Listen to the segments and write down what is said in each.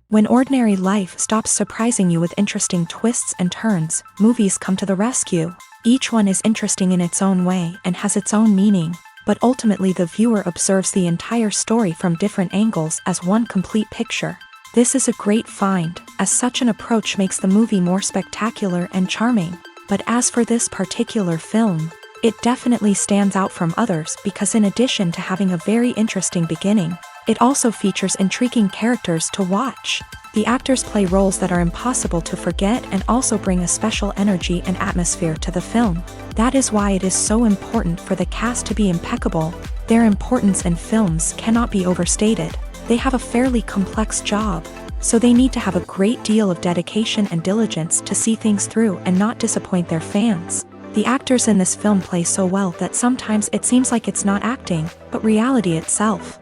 When ordinary life stops surprising you with interesting twists and turns, movies come to the rescue. Each one is interesting in its own way and has its own meaning, but ultimately the viewer observes the entire story from different angles as one complete picture. This is a great find, as such an approach makes the movie more spectacular and charming. But as for this particular film, it definitely stands out from others because in addition to having a very interesting beginning, it also features intriguing characters to watch. The actors play roles that are impossible to forget and also bring a special energy and atmosphere to the film. That is why it is so important for the cast to be impeccable. Their importance in films cannot be overstated. They have a fairly complex job, so they need to have a great deal of dedication and diligence to see things through and not disappoint their fans. The actors in this film play so well that sometimes it seems like it's not acting, but reality itself.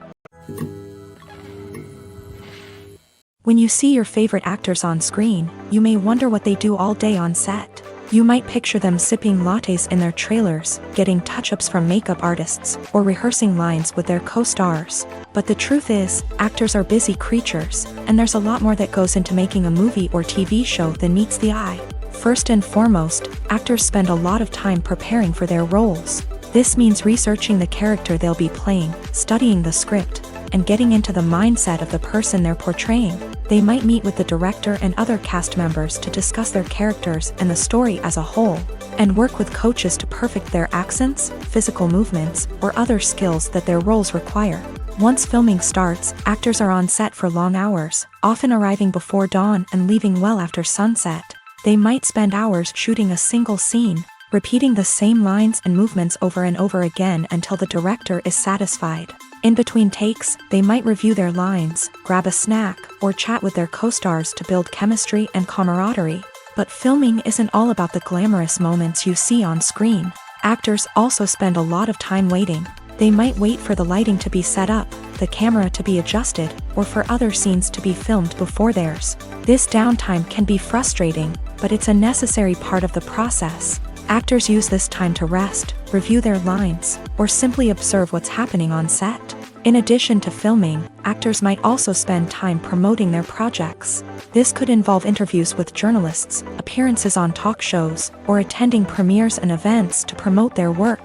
When you see your favorite actors on screen, you may wonder what they do all day on set. You might picture them sipping lattes in their trailers, getting touch-ups from makeup artists, or rehearsing lines with their co-stars. But the truth is, actors are busy creatures, and there's a lot more that goes into making a movie or TV show than meets the eye. First and foremost, actors spend a lot of time preparing for their roles. This means researching the character they'll be playing, studying the script, and getting into the mindset of the person they're portraying. They might meet with the director and other cast members to discuss their characters and the story as a whole, and work with coaches to perfect their accents, physical movements, or other skills that their roles require. Once filming starts, actors are on set for long hours, often arriving before dawn and leaving well after sunset. They might spend hours shooting a single scene, repeating the same lines and movements over and over again until the director is satisfied. In between takes, they might review their lines, grab a snack, or chat with their co-stars to build chemistry and camaraderie. But filming isn't all about the glamorous moments you see on screen. Actors also spend a lot of time waiting. They might wait for the lighting to be set up, the camera to be adjusted, or for other scenes to be filmed before theirs. This downtime can be frustrating, but it's a necessary part of the process. Actors use this time to rest, review their lines, or simply observe what's happening on set. In addition to filming, actors might also spend time promoting their projects. This could involve interviews with journalists, appearances on talk shows, or attending premieres and events to promote their work.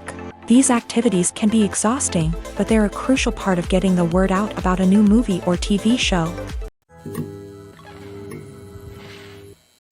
These activities can be exhausting, but they're a crucial part of getting the word out about a new movie or TV show.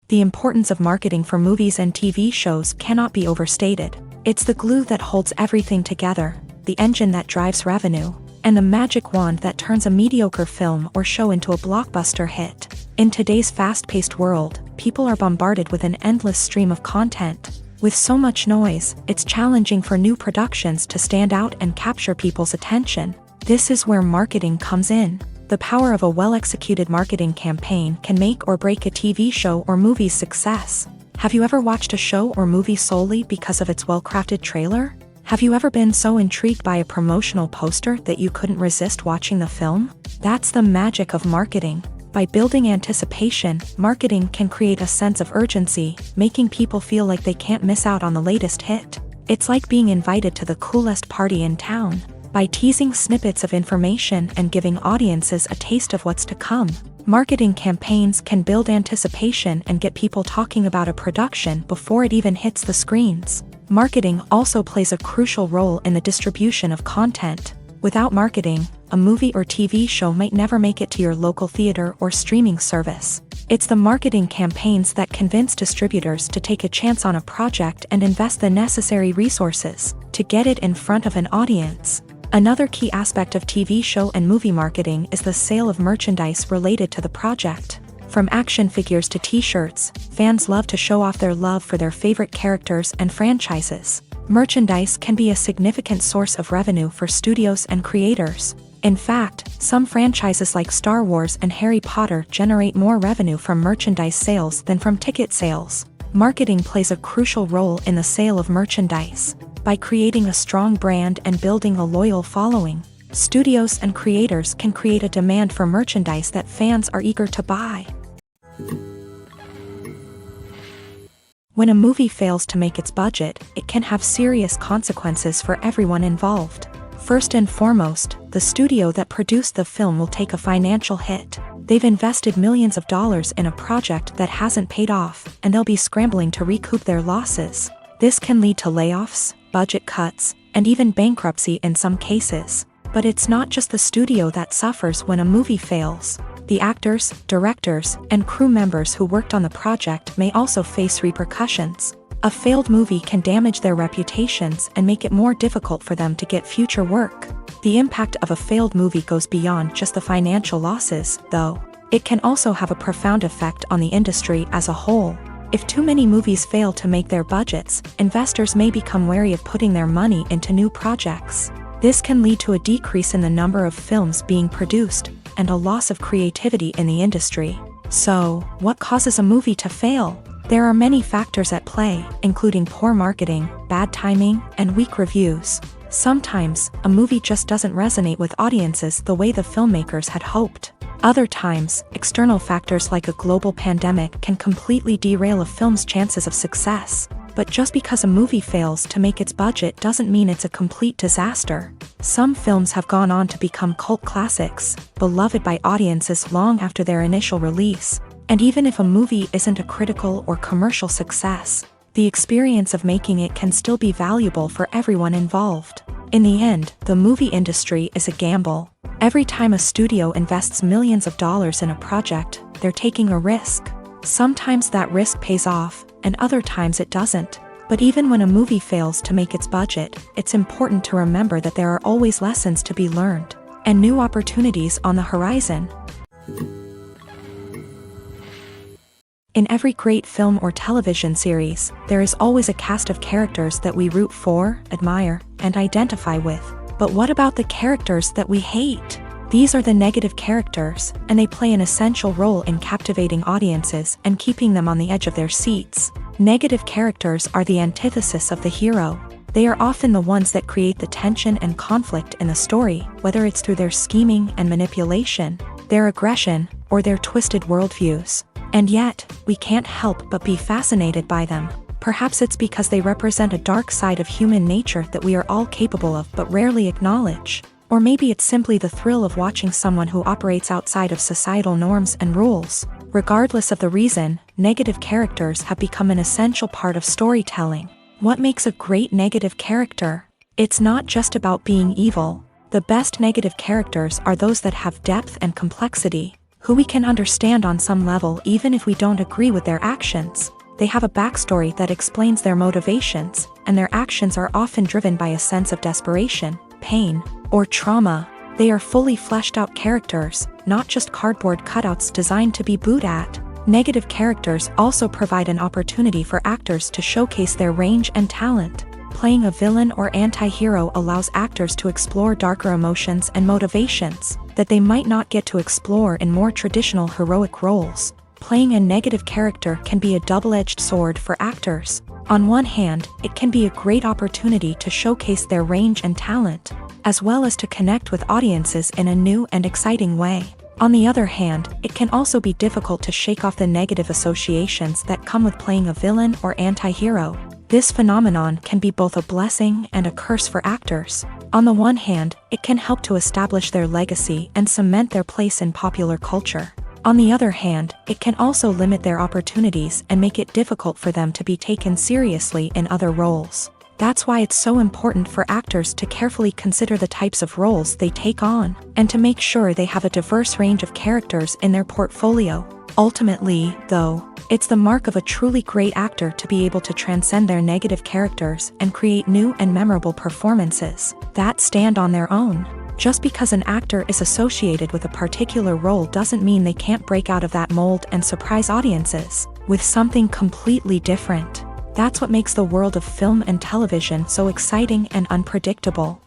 The importance of marketing for movies and TV shows cannot be overstated. It's the glue that holds everything together, the engine that drives revenue, and the magic wand that turns a mediocre film or show into a blockbuster hit. In today's fast-paced world, people are bombarded with an endless stream of content. With so much noise, it's challenging for new productions to stand out and capture people's attention. This is where marketing comes in. The power of a well-executed marketing campaign can make or break a TV show or movie's success. Have you ever watched a show or movie solely because of its well-crafted trailer? Have you ever been so intrigued by a promotional poster that you couldn't resist watching the film? That's the magic of marketing. By building anticipation, marketing can create a sense of urgency, making people feel like they can't miss out on the latest hit. It's like being invited to the coolest party in town. By teasing snippets of information and giving audiences a taste of what's to come, marketing campaigns can build anticipation and get people talking about a production before it even hits the screens. Marketing also plays a crucial role in the distribution of content. Without marketing, a movie or TV show might never make it to your local theater or streaming service. It's the marketing campaigns that convince distributors to take a chance on a project and invest the necessary resources to get it in front of an audience. Another key aspect of TV show and movie marketing is the sale of merchandise related to the project. From action figures to t-shirts, fans love to show off their love for their favorite characters and franchises. Merchandise can be a significant source of revenue for studios and creators. In fact, some franchises like Star Wars and Harry Potter generate more revenue from merchandise sales than from ticket sales. Marketing plays a crucial role in the sale of merchandise. By creating a strong brand and building a loyal following, studios and creators can create a demand for merchandise that fans are eager to buy. When a movie fails to make its budget, it can have serious consequences for everyone involved. First and foremost, the studio that produced the film will take a financial hit. They've invested millions of dollars in a project that hasn't paid off, and they'll be scrambling to recoup their losses. This can lead to layoffs, budget cuts, and even bankruptcy in some cases. But it's not just the studio that suffers when a movie fails. The actors, directors, and crew members who worked on the project may also face repercussions. A failed movie can damage their reputations and make it more difficult for them to get future work. The impact of a failed movie goes beyond just the financial losses, though. It can also have a profound effect on the industry as a whole. If too many movies fail to make their budgets, investors may become wary of putting their money into new projects. This can lead to a decrease in the number of films being produced, and a loss of creativity in the industry. So, what causes a movie to fail? There are many factors at play, including poor marketing, bad timing, and weak reviews. Sometimes, a movie just doesn't resonate with audiences the way the filmmakers had hoped. Other times, external factors like a global pandemic can completely derail a film's chances of success. But just because a movie fails to make its budget doesn't mean it's a complete disaster. Some films have gone on to become cult classics, beloved by audiences long after their initial release. And even if a movie isn't a critical or commercial success, the experience of making it can still be valuable for everyone involved. In the end, the movie industry is a gamble. Every time a studio invests millions of dollars in a project, they're taking a risk. Sometimes that risk pays off, and other times it doesn't. But even when a movie fails to make its budget, it's important to remember that there are always lessons to be learned, and new opportunities on the horizon. In every great film or television series, there is always a cast of characters that we root for, admire, and identify with. But what about the characters that we hate? These are the negative characters, and they play an essential role in captivating audiences and keeping them on the edge of their seats. Negative characters are the antithesis of the hero. They are often the ones that create the tension and conflict in the story, whether it's through their scheming and manipulation, their aggression, or their twisted worldviews. And yet, we can't help but be fascinated by them. Perhaps it's because they represent a dark side of human nature that we are all capable of but rarely acknowledge. Or maybe it's simply the thrill of watching someone who operates outside of societal norms and rules. Regardless of the reason, negative characters have become an essential part of storytelling. What makes a great negative character? It's not just about being evil. The best negative characters are those that have depth and complexity, who we can understand on some level even if we don't agree with their actions. They have a backstory that explains their motivations, and their actions are often driven by a sense of desperation, pain, or trauma. They are fully fleshed out characters, not just cardboard cutouts designed to be booed at. Negative characters also provide an opportunity for actors to showcase their range and talent. Playing a villain or anti-hero allows actors to explore darker emotions and motivations that they might not get to explore in more traditional heroic roles. Playing a negative character can be a double-edged sword for actors. On one hand, it can be a great opportunity to showcase their range and talent, as well as to connect with audiences in a new and exciting way. On the other hand, it can also be difficult to shake off the negative associations that come with playing a villain or anti-hero. This phenomenon can be both a blessing and a curse for actors. On the one hand, it can help to establish their legacy and cement their place in popular culture. On the other hand, it can also limit their opportunities and make it difficult for them to be taken seriously in other roles. That's why it's so important for actors to carefully consider the types of roles they take on, and to make sure they have a diverse range of characters in their portfolio. Ultimately, though, it's the mark of a truly great actor to be able to transcend their negative characters and create new and memorable performances that stand on their own. Just because an actor is associated with a particular role doesn't mean they can't break out of that mold and surprise audiences with something completely different. That's what makes the world of film and television so exciting and unpredictable.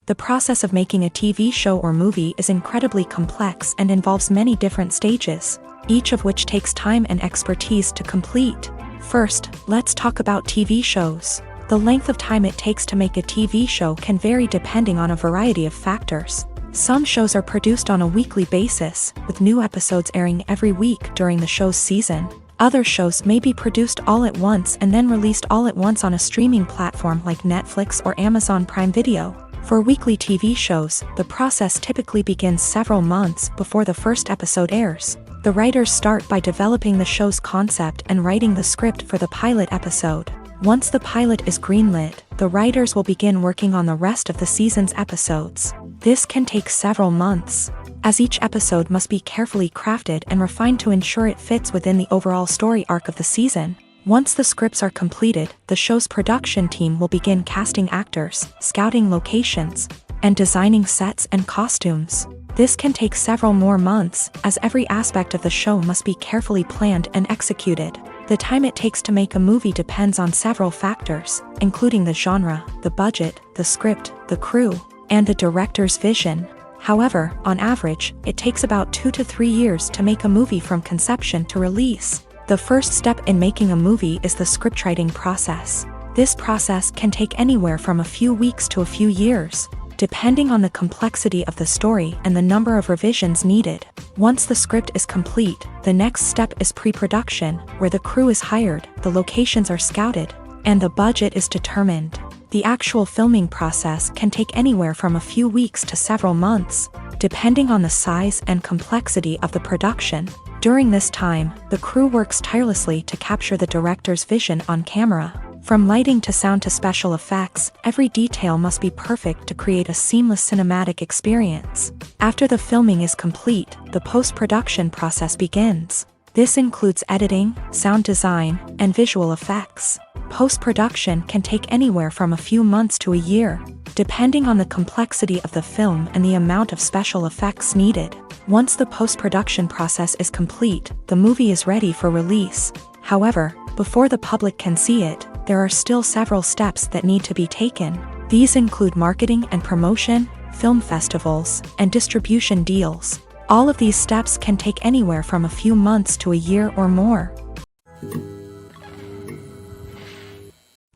The process of making a TV show or movie is incredibly complex and involves many different stages, each of which takes time and expertise to complete. First, let's talk about TV shows. The length of time it takes to make a TV show can vary depending on a variety of factors. Some shows are produced on a weekly basis, with new episodes airing every week during the show's season. Other shows may be produced all at once and then released all at once on a streaming platform like Netflix or Amazon Prime Video. For weekly TV shows, the process typically begins several months before the first episode airs. The writers start by developing the show's concept and writing the script for the pilot episode. Once the pilot is greenlit, the writers will begin working on the rest of the season's episodes. This can take several months, as each episode must be carefully crafted and refined to ensure it fits within the overall story arc of the season. Once the scripts are completed, the show's production team will begin casting actors, scouting locations, and designing sets and costumes. This can take several more months, as every aspect of the show must be carefully planned and executed. The time it takes to make a movie depends on several factors, including the genre, the budget, the script, the crew, and the director's vision. However, on average, it takes about 2 to 3 years to make a movie from conception to release. The first step in making a movie is the scriptwriting process. This process can take anywhere from a few weeks to a few years, depending on the complexity of the story and the number of revisions needed. Once the script is complete, the next step is pre-production, where the crew is hired, the locations are scouted, and the budget is determined. The actual filming process can take anywhere from a few weeks to several months, depending on the size and complexity of the production. During this time, the crew works tirelessly to capture the director's vision on camera. From lighting to sound to special effects, every detail must be perfect to create a seamless cinematic experience. After the filming is complete, the post-production process begins. This includes editing, sound design, and visual effects. Post-production can take anywhere from a few months to a year, depending on the complexity of the film and the amount of special effects needed. Once the post-production process is complete, the movie is ready for release. However, before the public can see it, there are still several steps that need to be taken. These include marketing and promotion, film festivals, and distribution deals. All of these steps can take anywhere from a few months to a year or more.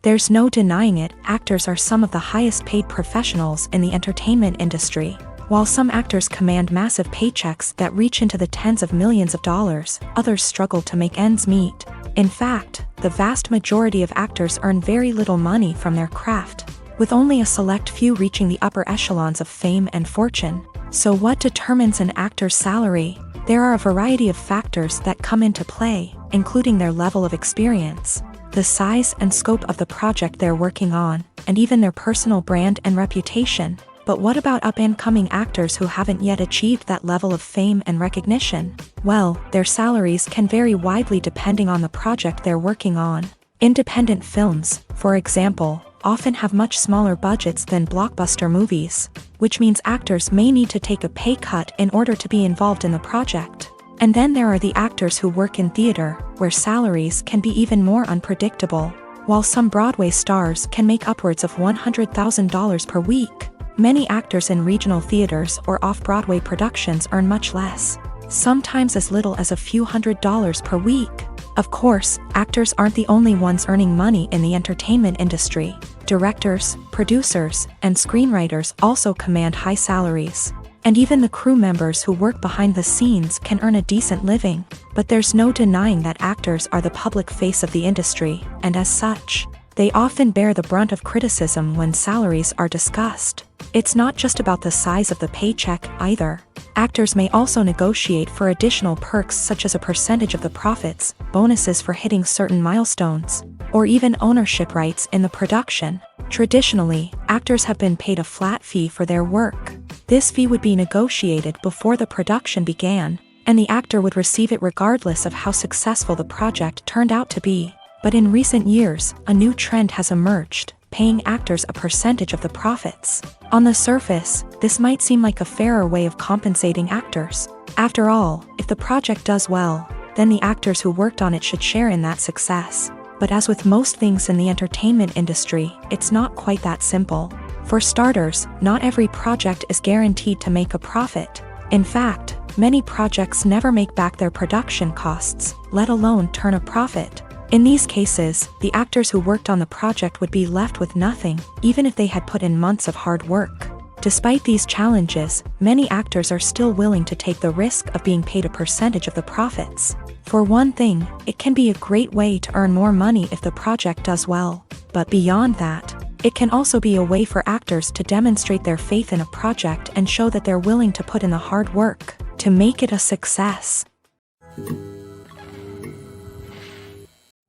There's no denying it, actors are some of the highest paid professionals in the entertainment industry. While some actors command massive paychecks that reach into the tens of millions of dollars, others struggle to make ends meet. In fact, the vast majority of actors earn very little money from their craft, with only a select few reaching the upper echelons of fame and fortune. So what determines an actor's salary? There are a variety of factors that come into play, including their level of experience, the size and scope of the project they're working on, and even their personal brand and reputation. But what about up-and-coming actors who haven't yet achieved that level of fame and recognition? Well, their salaries can vary widely depending on the project they're working on. Independent films, for example, often have much smaller budgets than blockbuster movies, which means actors may need to take a pay cut in order to be involved in the project. And then there are the actors who work in theater, where salaries can be even more unpredictable. While some Broadway stars can make upwards of $100,000 per week, many actors in regional theaters or off-Broadway productions earn much less, sometimes as little as a few $100s per week. Of course, actors aren't the only ones earning money in the entertainment industry. Directors, producers, and screenwriters also command high salaries. And even the crew members who work behind the scenes can earn a decent living. But there's no denying that actors are the public face of the industry, and as such, they often bear the brunt of criticism when salaries are discussed. It's not just about the size of the paycheck, either. Actors may also negotiate for additional perks such as a percentage of the profits, bonuses for hitting certain milestones, or even ownership rights in the production. Traditionally, actors have been paid a flat fee for their work. This fee would be negotiated before the production began, and the actor would receive it regardless of how successful the project turned out to be. But in recent years, a new trend has emerged, paying actors a percentage of the profits. On the surface, this might seem like a fairer way of compensating actors. After all, if the project does well, then the actors who worked on it should share in that success. But as with most things in the entertainment industry, it's not quite that simple. For starters, not every project is guaranteed to make a profit. In fact, many projects never make back their production costs, let alone turn a profit. In these cases, the actors who worked on the project would be left with nothing, even if they had put in months of hard work. Despite these challenges, many actors are still willing to take the risk of being paid a percentage of the profits. For one thing, it can be a great way to earn more money if the project does well. But beyond that, It can also be a way for actors to demonstrate their faith in a project and show that they're willing to put in the hard work to make it a success.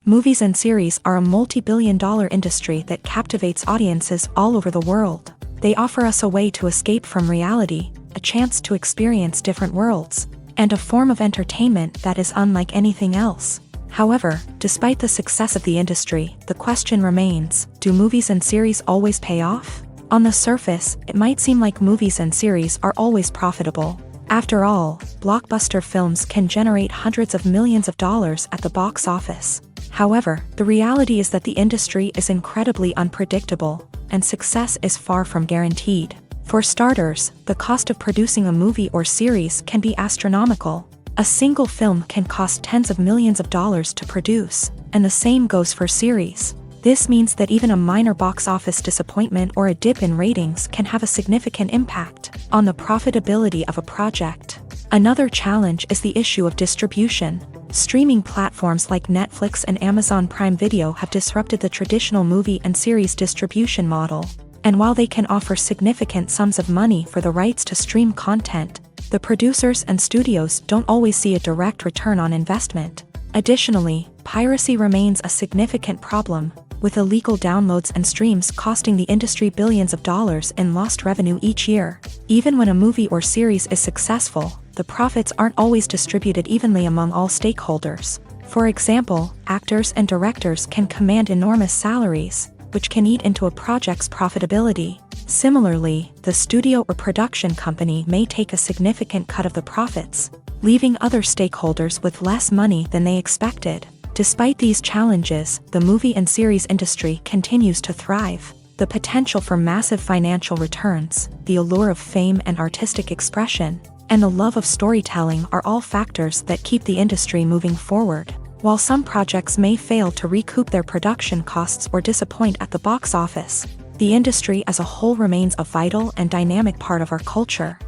Movies and series are a multi-billion-dollar industry that captivates audiences all over the world. They offer us a way to escape from reality, a chance to experience different worlds, and a form of entertainment that is unlike anything else. However, despite the success of the industry, the question remains, do movies and series always pay off? On the surface, it might seem like movies and series are always profitable. After all, blockbuster films can generate hundreds of millions of dollars at the box office. However, the reality is that the industry is incredibly unpredictable, and success is far from guaranteed. For starters, the cost of producing a movie or series can be astronomical. A single film can cost tens of millions of dollars to produce, and the same goes for series. This means that even a minor box office disappointment or a dip in ratings can have a significant impact on the profitability of a project. Another challenge is the issue of distribution. Streaming platforms like Netflix and Amazon Prime Video have disrupted the traditional movie and series distribution model. And while they can offer significant sums of money for the rights to stream content, the producers and studios don't always see a direct return on investment. Additionally, piracy remains a significant problem, with illegal downloads and streams costing the industry billions of dollars in lost revenue each year. Even when a movie or series is successful, the profits aren't always distributed evenly among all stakeholders. For example, actors and directors can command enormous salaries, which can eat into a project's profitability. Similarly, the studio or production company may take a significant cut of the profits, leaving other stakeholders with less money than they expected. Despite these challenges, the movie and series industry continues to thrive. The potential for massive financial returns, the allure of fame and artistic expression, and the love of storytelling are all factors that keep the industry moving forward. While some projects may fail to recoup their production costs or disappoint at the box office, the industry as a whole remains a vital and dynamic part of our culture.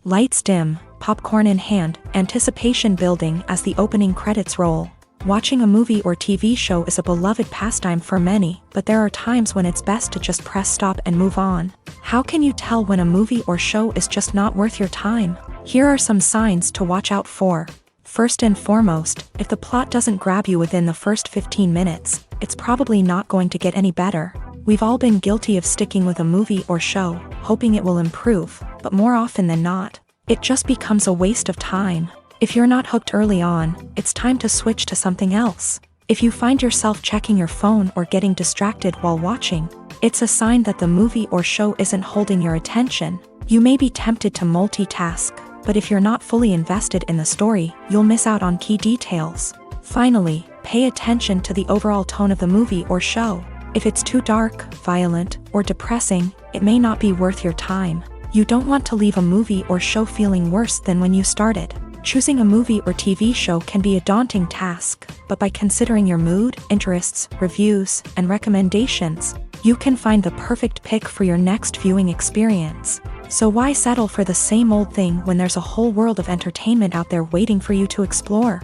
Lights dim, popcorn in hand, anticipation building as the opening credits roll. Watching a movie or TV show is a beloved pastime for many, but there are times when it's best to just press stop and move on. How can you tell when a movie or show is just not worth your time? Here are some signs to watch out for. First and foremost, if the plot doesn't grab you within the first 15 minutes, it's probably not going to get any better. We've all been guilty of sticking with a movie or show, hoping it will improve, but more often than not, it just becomes a waste of time. If you're not hooked early on, it's time to switch to something else. If you find yourself checking your phone or getting distracted while watching, it's a sign that the movie or show isn't holding your attention. You may be tempted to multitask, but if you're not fully invested in the story, you'll miss out on key details. Finally, pay attention to the overall tone of the movie or show. If it's too dark, violent, or depressing, it may not be worth your time. You don't want to leave a movie or show feeling worse than when you started. Choosing a movie or TV show can be a daunting task, but by considering your mood, interests, reviews, and recommendations, you can find the perfect pick for your next viewing experience. So why settle for the same old thing when there's a whole world of entertainment out there waiting for you to explore?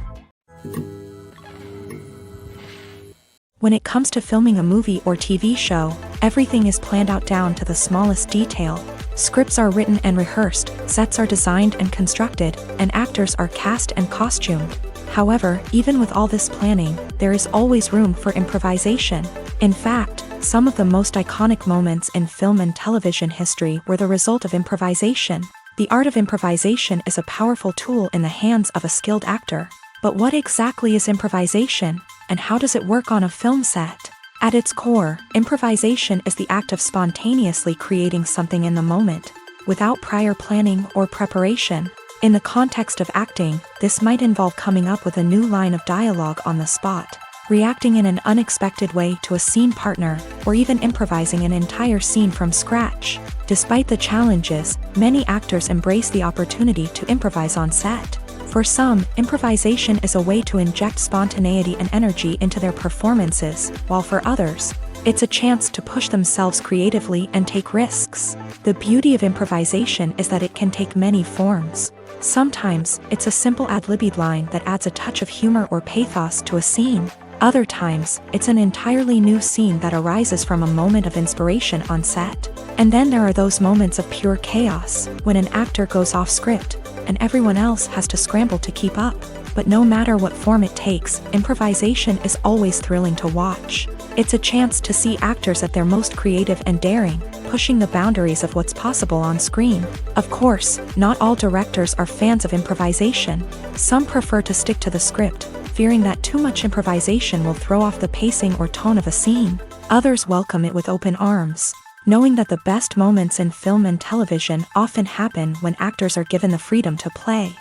When it comes to filming a movie or TV show, everything is planned out down to the smallest detail. Scripts are written and rehearsed, sets are designed and constructed, and actors are cast and costumed. However, even with all this planning, there is always room for improvisation. In fact, some of the most iconic moments in film and television history were the result of improvisation. The art of improvisation is a powerful tool in the hands of a skilled actor. But what exactly is improvisation, and how does it work on a film set? At its core, improvisation is the act of spontaneously creating something in the moment, without prior planning or preparation. In the context of acting, this might involve coming up with a new line of dialogue on the spot, reacting in an unexpected way to a scene partner, or even improvising an entire scene from scratch. Despite the challenges, many actors embrace the opportunity to improvise on set. For some, improvisation is a way to inject spontaneity and energy into their performances, while for others, it's a chance to push themselves creatively and take risks. The beauty of improvisation is that it can take many forms. Sometimes, it's a simple ad-libbed line that adds a touch of humor or pathos to a scene. Other times, it's an entirely new scene that arises from a moment of inspiration on set. And then there are those moments of pure chaos, when an actor goes off script, and everyone else has to scramble to keep up. But no matter what form it takes, improvisation is always thrilling to watch. It's a chance to see actors at their most creative and daring, pushing the boundaries of what's possible on screen. Of course, not all directors are fans of improvisation. Some prefer to stick to the script, fearing that too much improvisation will throw off the pacing or tone of a scene. Others welcome it with open arms, knowing that the best moments in film and television often happen when actors are given the freedom to play.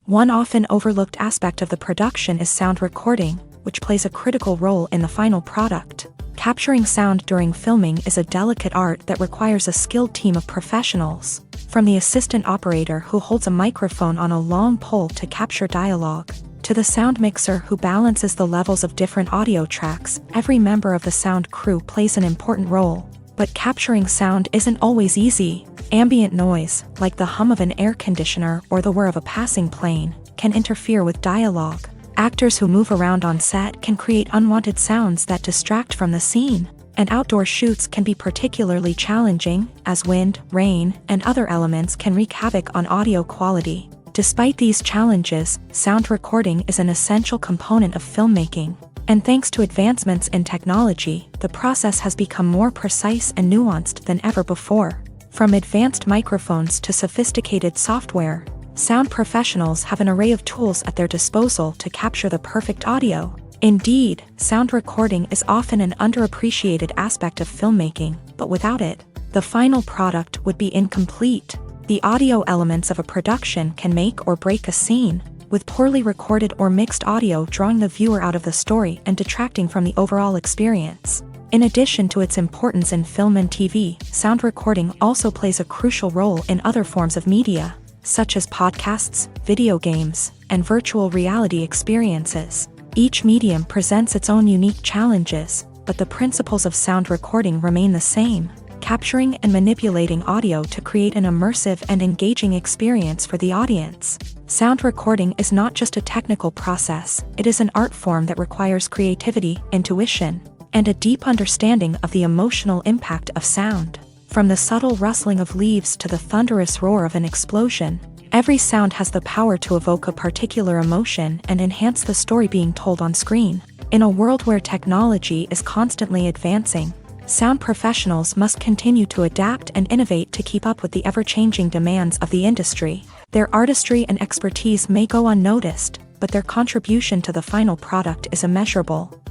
One often overlooked aspect of the production is sound recording, which plays a critical role in the final product. Capturing sound during filming is a delicate art that requires a skilled team of professionals. From the assistant operator who holds a microphone on a long pole to capture dialogue, to the sound mixer who balances the levels of different audio tracks, every member of the sound crew plays an important role. But capturing sound isn't always easy. Ambient noise, like the hum of an air conditioner or the whir of a passing plane, can interfere with dialogue. Actors who move around on set can create unwanted sounds that distract from the scene. And outdoor shoots can be particularly challenging, as wind, rain, and other elements can wreak havoc on audio quality. Despite these challenges, sound recording is an essential component of filmmaking. And thanks to advancements in technology, the process has become more precise and nuanced than ever before. From advanced microphones to sophisticated software, sound professionals have an array of tools at their disposal to capture the perfect audio. Indeed, sound recording is often an underappreciated aspect of filmmaking, but without it, the final product would be incomplete. The audio elements of a production can make or break a scene, with poorly recorded or mixed audio drawing the viewer out of the story and detracting from the overall experience. In addition to its importance in film and TV, sound recording also plays a crucial role in other forms of media, such as podcasts, video games, and virtual reality experiences. Each medium presents its own unique challenges, but the principles of sound recording remain the same: capturing and manipulating audio to create an immersive and engaging experience for the audience. Sound recording is not just a technical process, it is an art form that requires creativity, intuition, and a deep understanding of the emotional impact of sound. From the subtle rustling of leaves to the thunderous roar of an explosion, every sound has the power to evoke a particular emotion and enhance the story being told on screen. In a world where technology is constantly advancing, sound professionals must continue to adapt and innovate to keep up with the ever-changing demands of the industry. Their artistry and expertise may go unnoticed, but their contribution to the final product is immeasurable.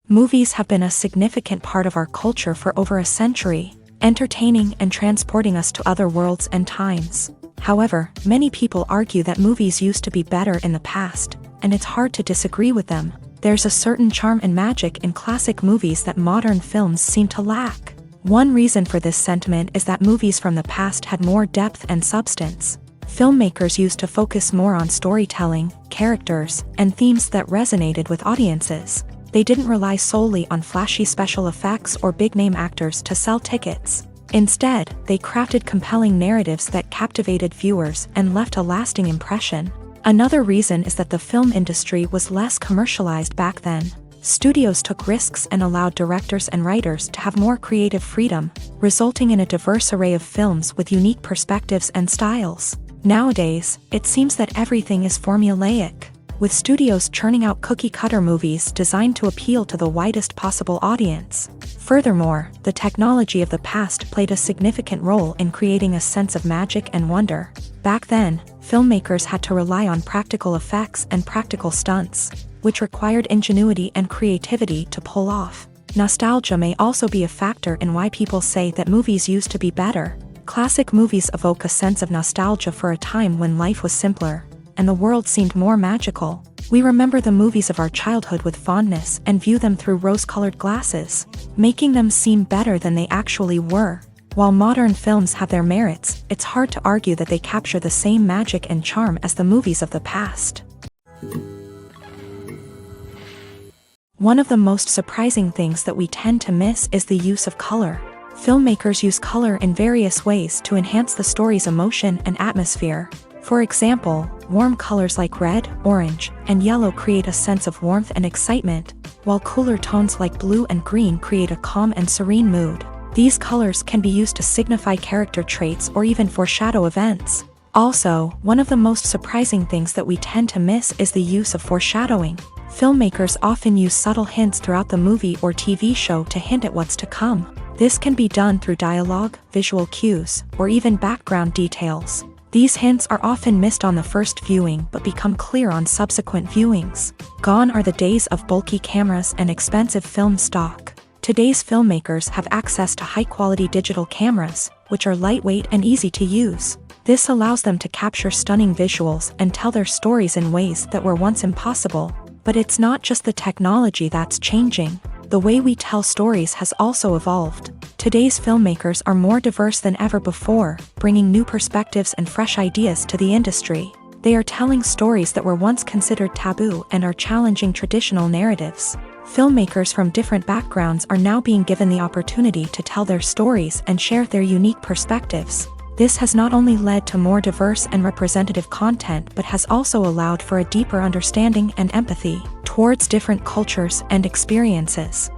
Movies have been a significant part of our culture for over a century, entertaining and transporting us to other worlds and times. However, many people argue that movies used to be better in the past, and it's hard to disagree with them. There's a certain charm and magic in classic movies that modern films seem to lack. One reason for this sentiment is that movies from the past had more depth and substance. Filmmakers used to focus more on storytelling, characters, and themes that resonated with audiences. They didn't rely solely on flashy special effects or big-name actors to sell tickets. Instead, they crafted compelling narratives that captivated viewers and left a lasting impression. Another reason is that the film industry was less commercialized back then. Studios took risks and allowed directors and writers to have more creative freedom, resulting in a diverse array of films with unique perspectives and styles. Nowadays, it seems that everything is formulaic, with studios churning out cookie-cutter movies designed to appeal to the widest possible audience. Furthermore, the technology of the past played a significant role in creating a sense of magic and wonder. Back then, filmmakers had to rely on practical effects and practical stunts, which required ingenuity and creativity to pull off. Nostalgia may also be a factor in why people say that movies used to be better. Classic movies evoke a sense of nostalgia for a time when life was simpler, and the world seemed more magical. We remember the movies of our childhood with fondness and view them through rose-colored glasses, making them seem better than they actually were. While modern films have their merits, it's hard to argue that they capture the same magic and charm as the movies of the past. One of the most surprising things that we tend to miss is the use of color. Filmmakers use color in various ways to enhance the story's emotion and atmosphere. For example, warm colors like red, orange, and yellow create a sense of warmth and excitement, while cooler tones like blue and green create a calm and serene mood. These colors can be used to signify character traits or even foreshadow events. Also, one of the most surprising things that we tend to miss is the use of foreshadowing. Filmmakers often use subtle hints throughout the movie or TV show to hint at what's to come. This can be done through dialogue, visual cues, or even background details. These hints are often missed on the first viewing but become clear on subsequent viewings. Gone are the days of bulky cameras and expensive film stock. Today's filmmakers have access to high-quality digital cameras, which are lightweight and easy to use. This allows them to capture stunning visuals and tell their stories in ways that were once impossible. But it's not just the technology that's changing. The way we tell stories has also evolved. Today's filmmakers are more diverse than ever before, bringing new perspectives and fresh ideas to the industry. They are telling stories that were once considered taboo and are challenging traditional narratives. Filmmakers from different backgrounds are now being given the opportunity to tell their stories and share their unique perspectives. This has not only led to more diverse and representative content but has also allowed for a deeper understanding and empathy towards different cultures and experiences.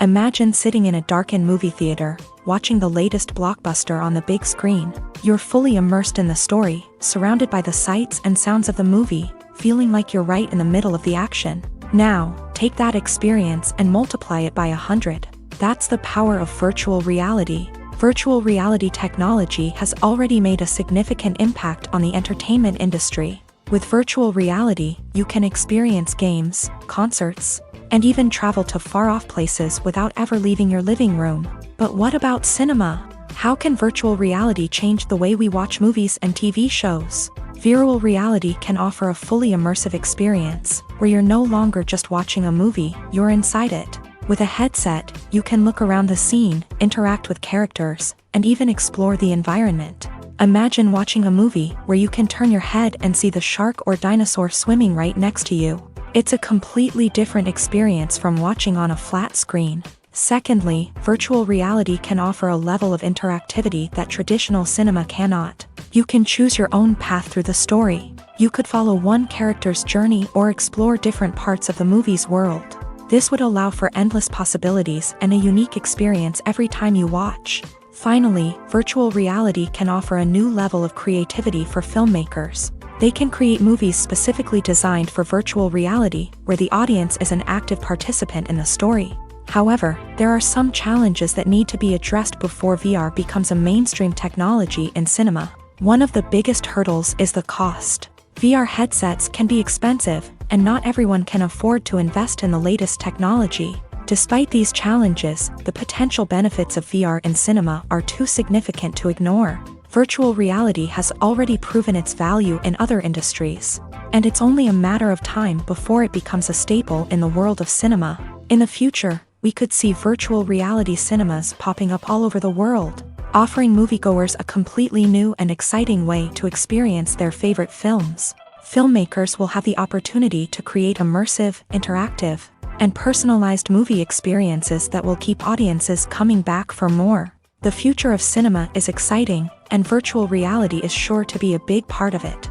Imagine sitting in a darkened movie theater, watching the latest blockbuster on the big screen. You're fully immersed in the story, surrounded by the sights and sounds of the movie, feeling like you're right in the middle of the action. Now, take that experience and multiply it by 100. That's the power of virtual reality. Virtual reality technology has already made a significant impact on the entertainment industry. With virtual reality, you can experience games, concerts, and even travel to far-off places without ever leaving your living room. But what about cinema? How can virtual reality change the way we watch movies and TV shows? Virtual reality can offer a fully immersive experience, where you're no longer just watching a movie, you're inside it. With a headset, you can look around the scene, interact with characters, and even explore the environment. Imagine watching a movie where you can turn your head and see the shark or dinosaur swimming right next to you. It's a completely different experience from watching on a flat screen. Secondly, virtual reality can offer a level of interactivity that traditional cinema cannot. You can choose your own path through the story. You could follow one character's journey or explore different parts of the movie's world. This would allow for endless possibilities and a unique experience every time you watch. Finally, virtual reality can offer a new level of creativity for filmmakers. They can create movies specifically designed for virtual reality, where the audience is an active participant in the story. However, there are some challenges that need to be addressed before VR becomes a mainstream technology in cinema. One of the biggest hurdles is the cost. VR headsets can be expensive, and not everyone can afford to invest in the latest technology. Despite these challenges, the potential benefits of VR in cinema are too significant to ignore. Virtual reality has already proven its value in other industries, and it's only a matter of time before it becomes a staple in the world of cinema. In the future, we could see virtual reality cinemas popping up all over the world, offering moviegoers a completely new and exciting way to experience their favorite films. Filmmakers will have the opportunity to create immersive, interactive, and personalized movie experiences that will keep audiences coming back for more. The future of cinema is exciting, and virtual reality is sure to be a big part of it.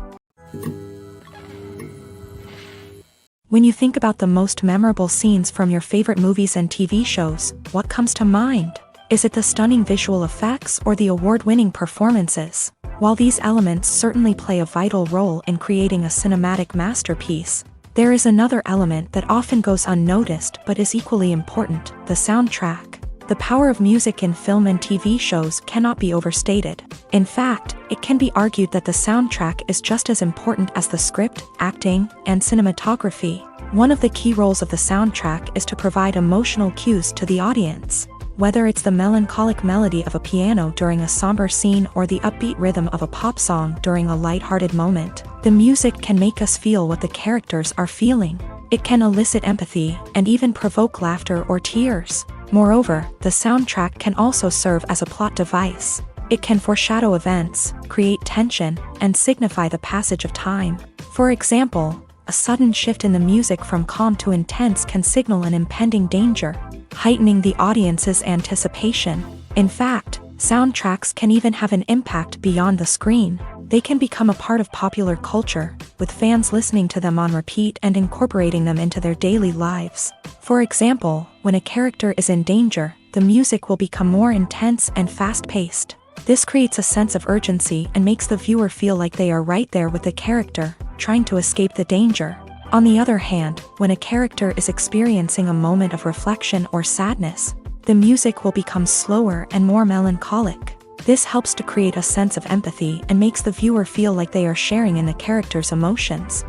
When you think about the most memorable scenes from your favorite movies and TV shows, what comes to mind? Is it the stunning visual effects or the award-winning performances? While these elements certainly play a vital role in creating a cinematic masterpiece, there is another element that often goes unnoticed but is equally important: the soundtrack. The power of music in film and TV shows cannot be overstated. In fact, it can be argued that the soundtrack is just as important as the script, acting, and cinematography. One of the key roles of the soundtrack is to provide emotional cues to the audience. Whether it's the melancholic melody of a piano during a somber scene or the upbeat rhythm of a pop song during a lighthearted moment, the music can make us feel what the characters are feeling. It can elicit empathy and even provoke laughter or tears. Moreover, the soundtrack can also serve as a plot device. It can foreshadow events, create tension, and signify the passage of time. For example, a sudden shift in the music from calm to intense can signal an impending danger, heightening the audience's anticipation. In fact, Soundtracks can even have an impact beyond the screen. They can become a part of popular culture, with fans listening to them on repeat and incorporating them into their daily lives. For example, when a character is in danger, the music will become more intense and fast-paced. This creates a sense of urgency and makes the viewer feel like they are right there with the character, trying to escape the danger. On the other hand, when a character is experiencing a moment of reflection or sadness, the music will become slower and more melancholic. This helps to create a sense of empathy and makes the viewer feel like they are sharing in the character's emotions.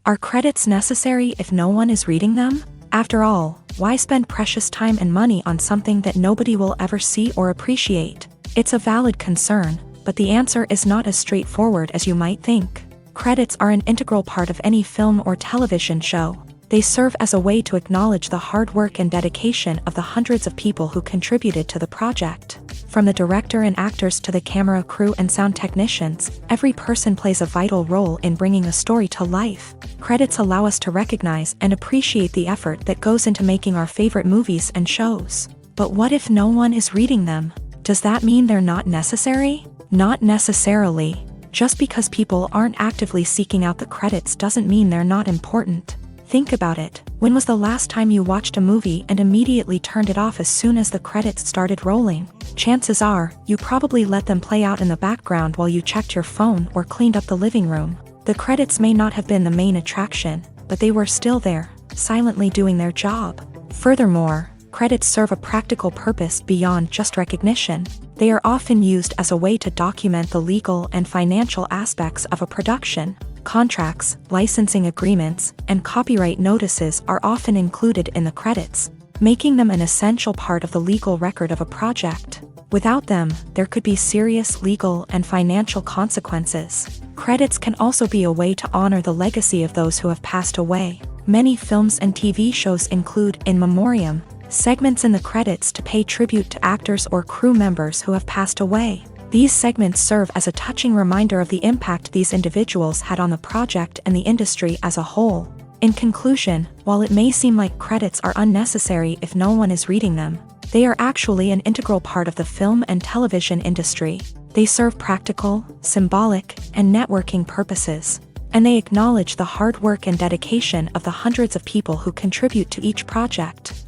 Are credits necessary if no one is reading them? After all, why spend precious time and money on something that nobody will ever see or appreciate? It's a valid concern, but the answer is not as straightforward as you might think. Credits are an integral part of any film or television show. They serve as a way to acknowledge the hard work and dedication of the hundreds of people who contributed to the project. From the director and actors to the camera crew and sound technicians, every person plays a vital role in bringing a story to life. Credits allow us to recognize and appreciate the effort that goes into making our favorite movies and shows. But what if no one is reading them? Does that mean they're not necessary? Not necessarily. Just because people aren't actively seeking out the credits doesn't mean they're not important. Think about it. When was the last time you watched a movie and immediately turned it off as soon as the credits started rolling? Chances are, you probably let them play out in the background while you checked your phone or cleaned up the living room. The credits may not have been the main attraction, but they were still there, silently doing their job. Furthermore, credits serve a practical purpose beyond just recognition. They are often used as a way to document the legal and financial aspects of a production. Contracts, licensing agreements, and copyright notices are often included in the credits, making them an essential part of the legal record of a project. Without them, there could be serious legal and financial consequences. Credits can also be a way to honor the legacy of those who have passed away. Many films and TV shows include in memoriam segments in the credits to pay tribute to actors or crew members who have passed away. These segments serve as a touching reminder of the impact these individuals had on the project and the industry as a whole. In conclusion, while it may seem like credits are unnecessary if no one is reading them, they are actually an integral part of the film and television industry. They serve practical, symbolic, and networking purposes, and they acknowledge the hard work and dedication of the hundreds of people who contribute to each project.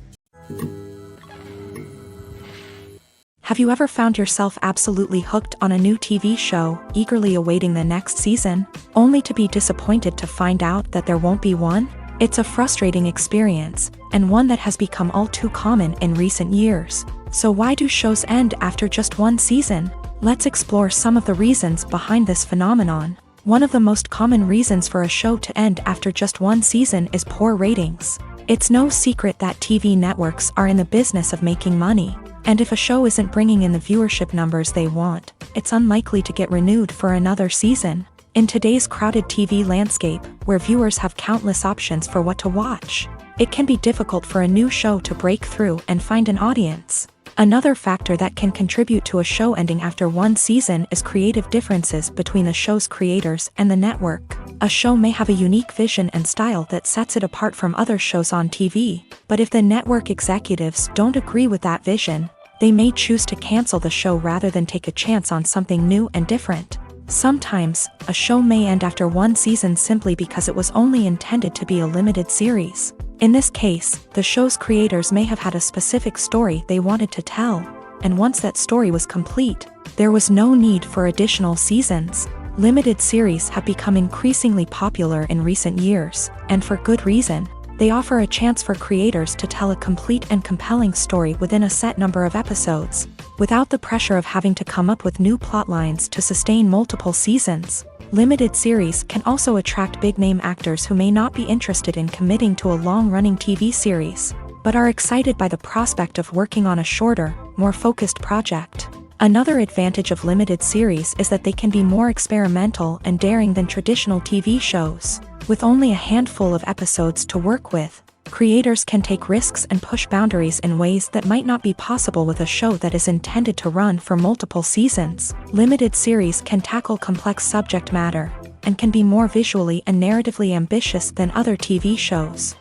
Have you ever found yourself absolutely hooked on a new TV show, eagerly awaiting the next season, only to be disappointed to find out that there won't be one? It's a frustrating experience, and one that has become all too common in recent years. So why do shows end after just one season? Let's explore some of the reasons behind this phenomenon. One of the most common reasons for a show to end after just one season is poor ratings. It's no secret that TV networks are in the business of making money. And if a show isn't bringing in the viewership numbers they want, it's unlikely to get renewed for another season. In today's crowded TV landscape, where viewers have countless options for what to watch, it can be difficult for a new show to break through and find an audience. Another factor that can contribute to a show ending after one season is creative differences between the show's creators and the network. A show may have a unique vision and style that sets it apart from other shows on TV, but if the network executives don't agree with that vision, they may choose to cancel the show rather than take a chance on something new and different. Sometimes, a show may end after one season simply because it was only intended to be a limited series. In this case, the show's creators may have had a specific story they wanted to tell, and once that story was complete, there was no need for additional seasons. Limited series have become increasingly popular in recent years, and for good reason. They offer a chance for creators to tell a complete and compelling story within a set number of episodes, without the pressure of having to come up with new plot lines to sustain multiple seasons. Limited series can also attract big-name actors who may not be interested in committing to a long-running TV series, but are excited by the prospect of working on a shorter, more focused project. Another advantage of limited series is that they can be more experimental and daring than traditional TV shows. With only a handful of episodes to work with, creators can take risks and push boundaries in ways that might not be possible with a show that is intended to run for multiple seasons. Limited series can tackle complex subject matter, and can be more visually and narratively ambitious than other TV shows.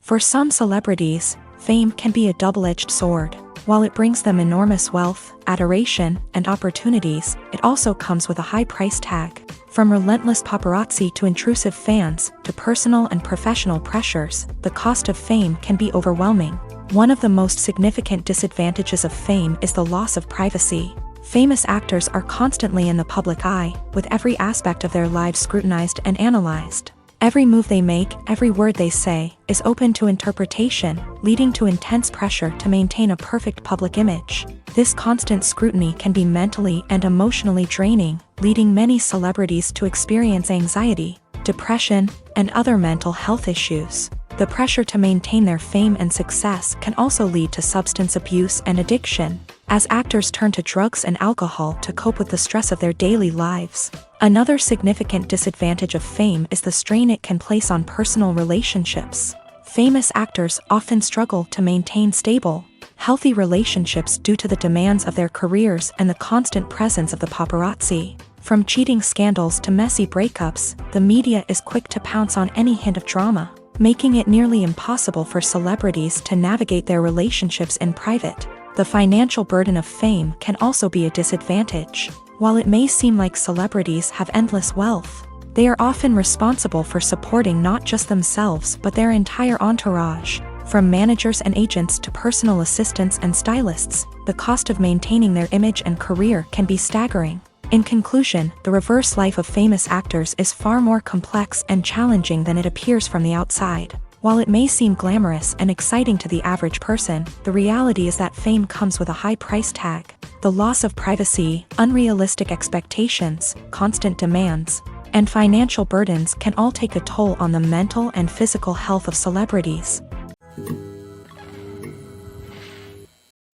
For some celebrities, fame can be a double-edged sword. While it brings them enormous wealth, adoration, and opportunities, it also comes with a high price tag. From relentless paparazzi to intrusive fans, to personal and professional pressures, the cost of fame can be overwhelming. One of the most significant disadvantages of fame is the loss of privacy. Famous actors are constantly in the public eye, with every aspect of their lives scrutinized and analyzed. Every move they make, every word they say, is open to interpretation, leading to intense pressure to maintain a perfect public image. This constant scrutiny can be mentally and emotionally draining, leading many celebrities to experience anxiety, depression, and other mental health issues. The pressure to maintain their fame and success can also lead to substance abuse and addiction, as actors turn to drugs and alcohol to cope with the stress of their daily lives. Another significant disadvantage of fame is the strain it can place on personal relationships. Famous actors often struggle to maintain stable, healthy relationships due to the demands of their careers and the constant presence of the paparazzi. From cheating scandals to messy breakups, the media is quick to pounce on any hint of drama, making it nearly impossible for celebrities to navigate their relationships in private. The financial burden of fame can also be a disadvantage. While it may seem like celebrities have endless wealth, they are often responsible for supporting not just themselves but their entire entourage. From managers and agents to personal assistants and stylists, the cost of maintaining their image and career can be staggering. In conclusion, the reverse life of famous actors is far more complex and challenging than it appears from the outside. While it may seem glamorous and exciting to the average person, the reality is that fame comes with a high price tag. The loss of privacy, unrealistic expectations, constant demands, and financial burdens can all take a toll on the mental and physical health of celebrities.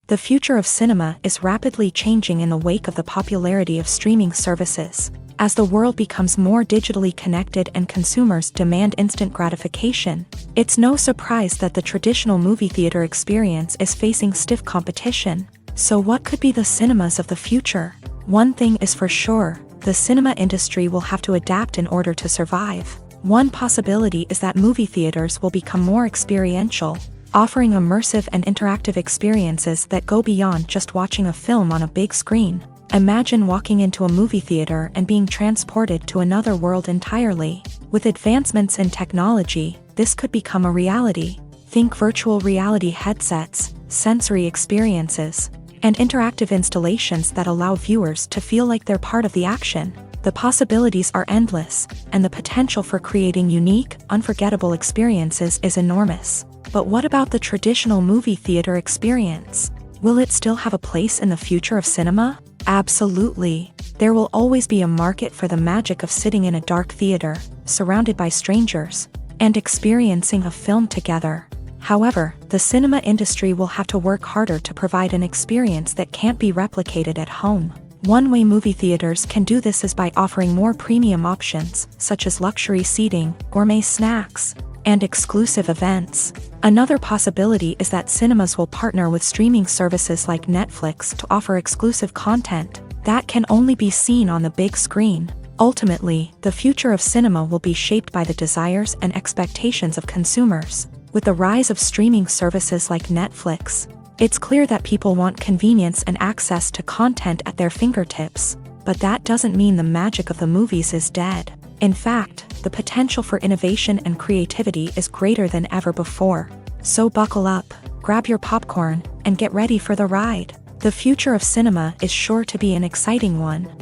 The future of cinema is rapidly changing in the wake of the popularity of streaming services. As the world becomes more digitally connected and consumers demand instant gratification, it's no surprise that the traditional movie theater experience is facing stiff competition. So what could be the cinemas of the future? One thing is for sure, the cinema industry will have to adapt in order to survive. One possibility is that movie theaters will become more experiential, offering immersive and interactive experiences that go beyond just watching a film on a big screen. Imagine walking into a movie theater and being transported to another world entirely. With advancements in technology, this could become a reality. Think virtual reality headsets, sensory experiences, and interactive installations that allow viewers to feel like they're part of the action. The possibilities are endless, and the potential for creating unique, unforgettable experiences is enormous. But what about the traditional movie theater experience? Will it still have a place in the future of cinema? Absolutely. There will always be a market for the magic of sitting in a dark theater, surrounded by strangers, and experiencing a film together. However, the cinema industry will have to work harder to provide an experience that can't be replicated at home. One way movie theaters can do this is by offering more premium options, such as luxury seating, gourmet snacks, and exclusive events. Another possibility is that cinemas will partner with streaming services like Netflix to offer exclusive content that can only be seen on the big screen. Ultimately, the future of cinema will be shaped by the desires and expectations of consumers. With the rise of streaming services like Netflix, it's clear that people want convenience and access to content at their fingertips. But that doesn't mean the magic of the movies is dead. In fact, the potential for innovation and creativity is greater than ever before. So buckle up, grab your popcorn, and get ready for the ride. The future of cinema is sure to be an exciting one.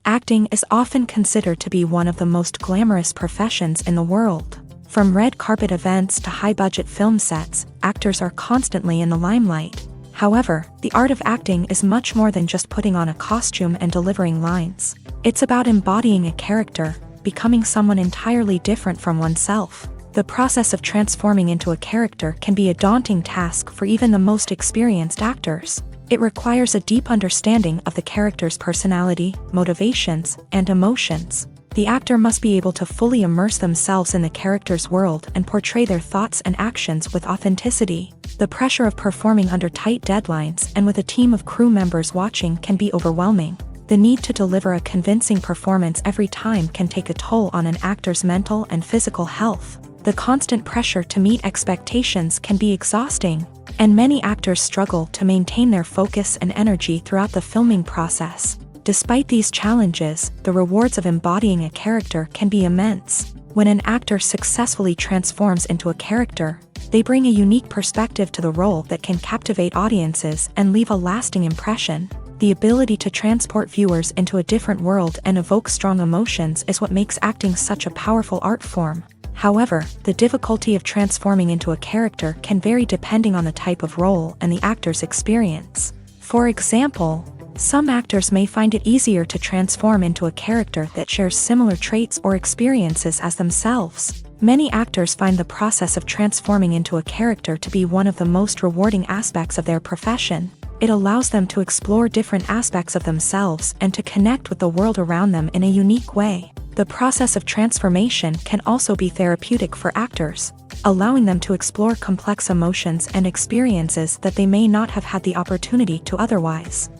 Acting is often considered to be one of the most glamorous professions in the world. From red carpet events to high-budget film sets, actors are constantly in the limelight. However, the art of acting is much more than just putting on a costume and delivering lines. It's about embodying a character, becoming someone entirely different from oneself. The process of transforming into a character can be a daunting task for even the most experienced actors. It requires a deep understanding of the character's personality, motivations, and emotions. The actor must be able to fully immerse themselves in the character's world and portray their thoughts and actions with authenticity. The pressure of performing under tight deadlines and with a team of crew members watching can be overwhelming. The need to deliver a convincing performance every time can take a toll on an actor's mental and physical health. The constant pressure to meet expectations can be exhausting, and many actors struggle to maintain their focus and energy throughout the filming process. Despite these challenges, the rewards of embodying a character can be immense. When an actor successfully transforms into a character, they bring a unique perspective to the role that can captivate audiences and leave a lasting impression. The ability to transport viewers into a different world and evoke strong emotions is what makes acting such a powerful art form. However, the difficulty of transforming into a character can vary depending on the type of role and the actor's experience. For example, some actors may find it easier to transform into a character that shares similar traits or experiences as themselves. Many actors find the process of transforming into a character to be one of the most rewarding aspects of their profession. It allows them to explore different aspects of themselves and to connect with the world around them in a unique way. The process of transformation can also be therapeutic for actors, allowing them to explore complex emotions and experiences that they may not have had the opportunity to otherwise.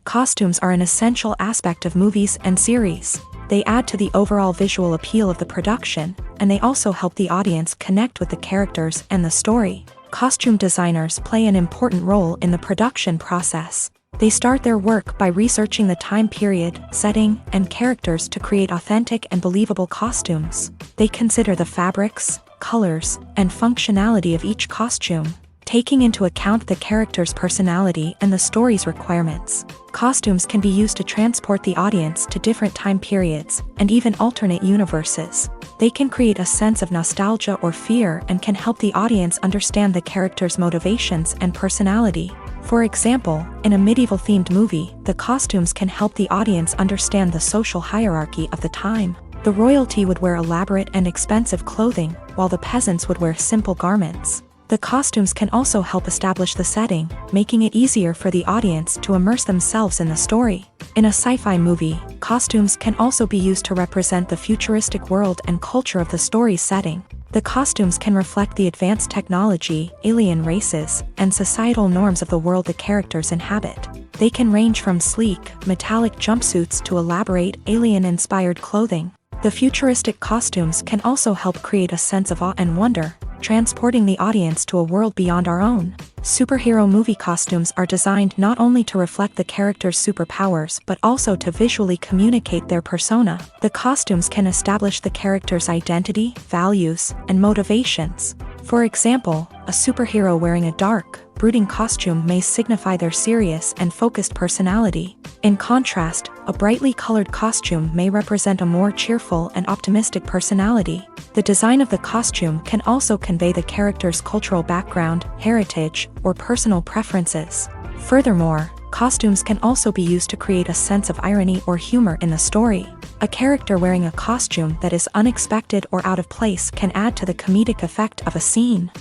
Costumes are an essential aspect of movies and series. They add to the overall visual appeal of the production, and they also help the audience connect with the characters and the story. Costume designers play an important role in the production process. They start their work by researching the time period, setting, and characters to create authentic and believable costumes. They consider the fabrics, colors, and functionality of each costume, taking into account the character's personality and the story's requirements. Costumes can be used to transport the audience to different time periods and even alternate universes. They can create a sense of nostalgia or fear and can help the audience understand the character's motivations and personality. For example, in a medieval-themed movie, the costumes can help the audience understand the social hierarchy of the time. The royalty would wear elaborate and expensive clothing, while the peasants would wear simple garments. The costumes can also help establish the setting, making it easier for the audience to immerse themselves in the story. In a sci-fi movie, costumes can also be used to represent the futuristic world and culture of the story's setting. The costumes can reflect the advanced technology, alien races, and societal norms of the world the characters inhabit. They can range from sleek, metallic jumpsuits to elaborate, alien-inspired clothing. The futuristic costumes can also help create a sense of awe and wonder, transporting the audience to a world beyond our own. Superhero movie costumes are designed not only to reflect the character's superpowers but also to visually communicate their persona. The costumes can establish the character's identity, values, and motivations. For example, a superhero wearing a dark, brooding costume may signify their serious and focused personality. In contrast, a brightly colored costume may represent a more cheerful and optimistic personality. The design of the costume can also convey the character's cultural background, heritage, or personal preferences. Furthermore, costumes can also be used to create a sense of irony or humor in the story. A character wearing a costume that is unexpected or out of place can add to the comedic effect of a scene.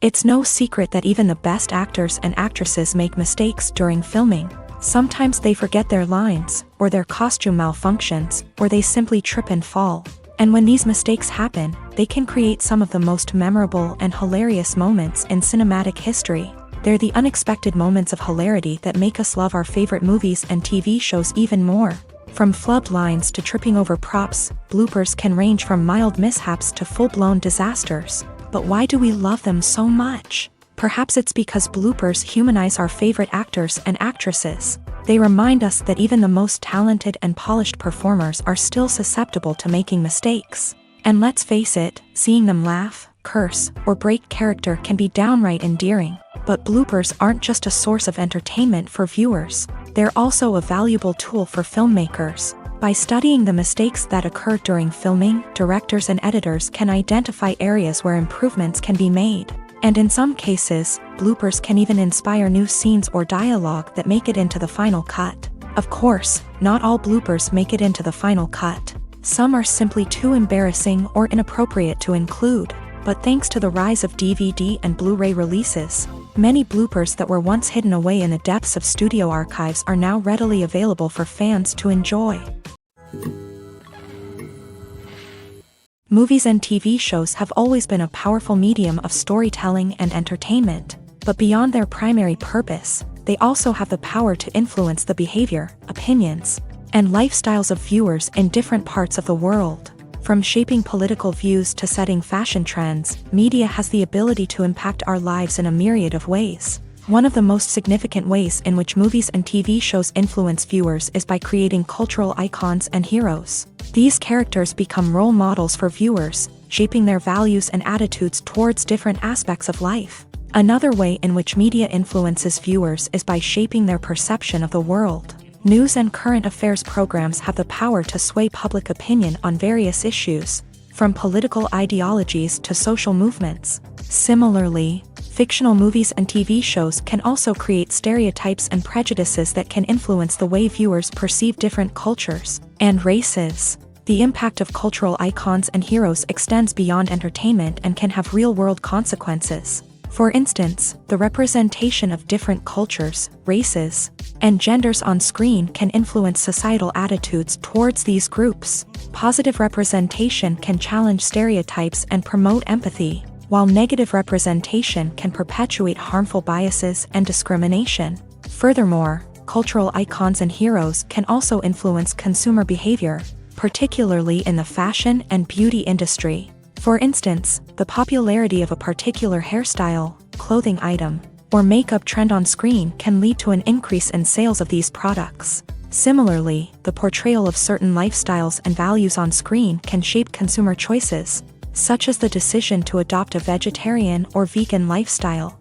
It's no secret that even the best actors and actresses make mistakes during filming. Sometimes they forget their lines, or their costume malfunctions, or they simply trip and fall. And when these mistakes happen, they can create some of the most memorable and hilarious moments in cinematic history. They're the unexpected moments of hilarity that make us love our favorite movies and TV shows even more. From flubbed lines to tripping over props, bloopers can range from mild mishaps to full-blown disasters. But why do we love them so much? Perhaps it's because bloopers humanize our favorite actors and actresses. They remind us that even the most talented and polished performers are still susceptible to making mistakes. And let's face it, seeing them laugh, curse, or break character can be downright endearing. But bloopers aren't just a source of entertainment for viewers. They're also a valuable tool for filmmakers. By studying the mistakes that occur during filming, directors and editors can identify areas where improvements can be made. And in some cases, bloopers can even inspire new scenes or dialogue that make it into the final cut. Of course, not all bloopers make it into the final cut. Some are simply too embarrassing or inappropriate to include. But thanks to the rise of DVD and Blu-ray releases, many bloopers that were once hidden away in the depths of studio archives are now readily available for fans to enjoy. Movies and TV shows have always been a powerful medium of storytelling and entertainment, but beyond their primary purpose, they also have the power to influence the behavior, opinions, and lifestyles of viewers in different parts of the world. From shaping political views to setting fashion trends, media has the ability to impact our lives in a myriad of ways. One of the most significant ways in which movies and TV shows influence viewers is by creating cultural icons and heroes. These characters become role models for viewers, shaping their values and attitudes towards different aspects of life. Another way in which media influences viewers is by shaping their perception of the world. News and current affairs programs have the power to sway public opinion on various issues, from political ideologies to social movements. Similarly, fictional movies and TV shows can also create stereotypes and prejudices that can influence the way viewers perceive different cultures and races. The impact of cultural icons and heroes extends beyond entertainment and can have real-world consequences. For instance, the representation of different cultures, races, and genders on screen can influence societal attitudes towards these groups. Positive representation can challenge stereotypes and promote empathy, while negative representation can perpetuate harmful biases and discrimination. Furthermore, cultural icons and heroes can also influence consumer behavior, particularly in the fashion and beauty industry. For instance, the popularity of a particular hairstyle, clothing item, or makeup trend on screen can lead to an increase in sales of these products. Similarly, the portrayal of certain lifestyles and values on screen can shape consumer choices, such as the decision to adopt a vegetarian or vegan lifestyle.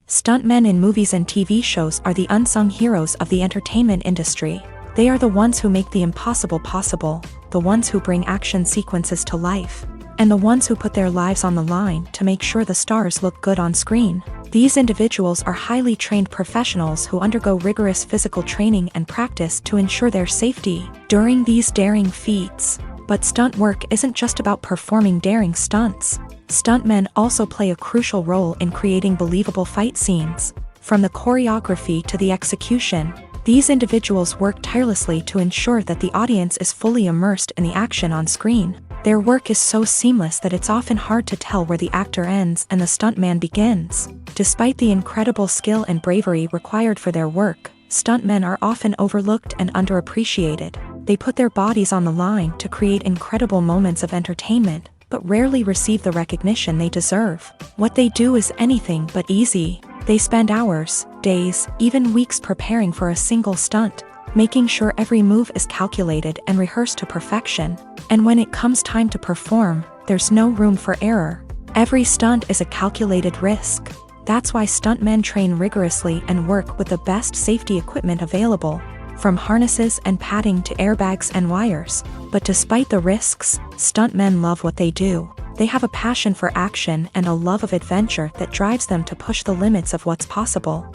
Stuntmen in movies and TV shows are the unsung heroes of the entertainment industry. They are the ones who make the impossible possible, the ones who bring action sequences to life, and the ones who put their lives on the line to make sure the stars look good on screen. These individuals are highly trained professionals who undergo rigorous physical training and practice to ensure their safety during these daring feats. But stunt work isn't just about performing daring stunts. Stuntmen also play a crucial role in creating believable fight scenes. From the choreography to the execution, these individuals work tirelessly to ensure that the audience is fully immersed in the action on screen. Their work is so seamless that it's often hard to tell where the actor ends and the stuntman begins. Despite the incredible skill and bravery required for their work, stuntmen are often overlooked and underappreciated. They put their bodies on the line to create incredible moments of entertainment, but rarely receive the recognition they deserve. What they do is anything but easy. They spend hours, days, even weeks preparing for a single stunt, making sure every move is calculated and rehearsed to perfection. And when it comes time to perform, there's no room for error. Every stunt is a calculated risk. That's why stuntmen train rigorously and work with the best safety equipment available, from harnesses and padding to airbags and wires. But despite the risks, stuntmen love what they do. They have a passion for action and a love of adventure that drives them to push the limits of what's possible.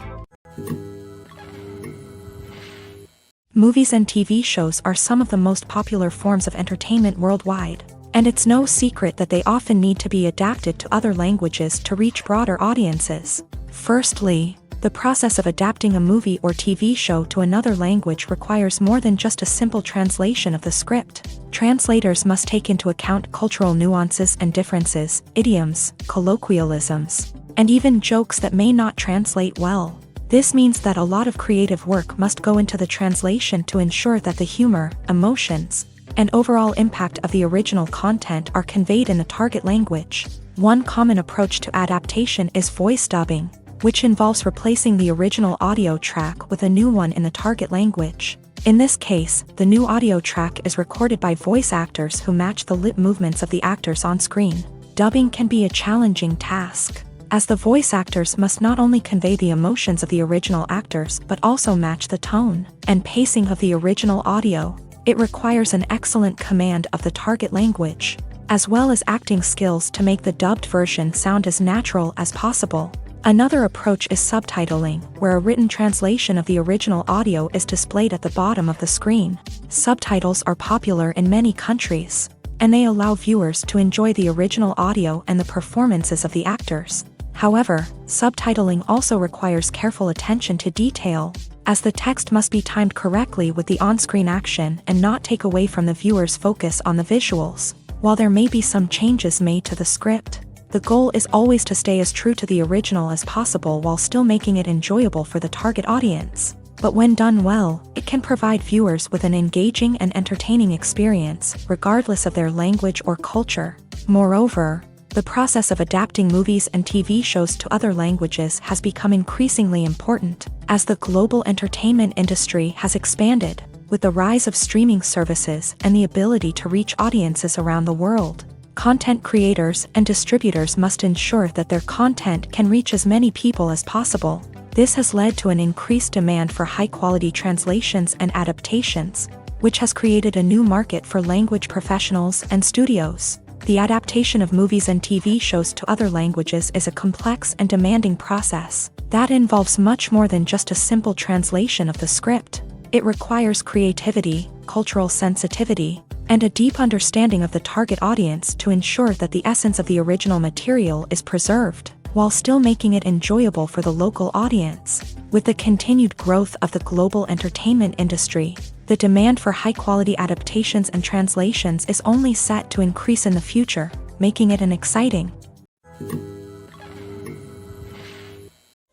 Movies and TV shows are some of the most popular forms of entertainment worldwide, and it's no secret that they often need to be adapted to other languages to reach broader audiences. Firstly, the process of adapting a movie or TV show to another language requires more than just a simple translation of the script. Translators must take into account cultural nuances and differences, idioms, colloquialisms, and even jokes that may not translate well. This means that a lot of creative work must go into the translation to ensure that the humor, emotions, and overall impact of the original content are conveyed in the target language. One common approach to adaptation is voice dubbing, which involves replacing the original audio track with a new one in the target language. In this case, the new audio track is recorded by voice actors who match the lip movements of the actors on screen. Dubbing can be a challenging task, as the voice actors must not only convey the emotions of the original actors but also match the tone and pacing of the original audio. It requires an excellent command of the target language, as well as acting skills to make the dubbed version sound as natural as possible. Another approach is subtitling, where a written translation of the original audio is displayed at the bottom of the screen. Subtitles are popular in many countries, and they allow viewers to enjoy the original audio and the performances of the actors. However, subtitling also requires careful attention to detail, as the text must be timed correctly with the on-screen action and not take away from the viewer's focus on the visuals. While there may be some changes made to the script, the goal is always to stay as true to the original as possible while still making it enjoyable for the target audience. But when done well, it can provide viewers with an engaging and entertaining experience, regardless of their language or culture. Moreover, the process of adapting movies and TV shows to other languages has become increasingly important, as the global entertainment industry has expanded, with the rise of streaming services and the ability to reach audiences around the world. Content creators and distributors must ensure that their content can reach as many people as possible. This has led to an increased demand for high-quality translations and adaptations, which has created a new market for language professionals and studios. The adaptation of movies and TV shows to other languages is a complex and demanding process that involves much more than just a simple translation of the script. It requires creativity, cultural sensitivity, and a deep understanding of the target audience to ensure that the essence of the original material is preserved, while still making it enjoyable for the local audience. With the continued growth of the global entertainment industry, the demand for high-quality adaptations and translations is only set to increase in the future, making it an exciting.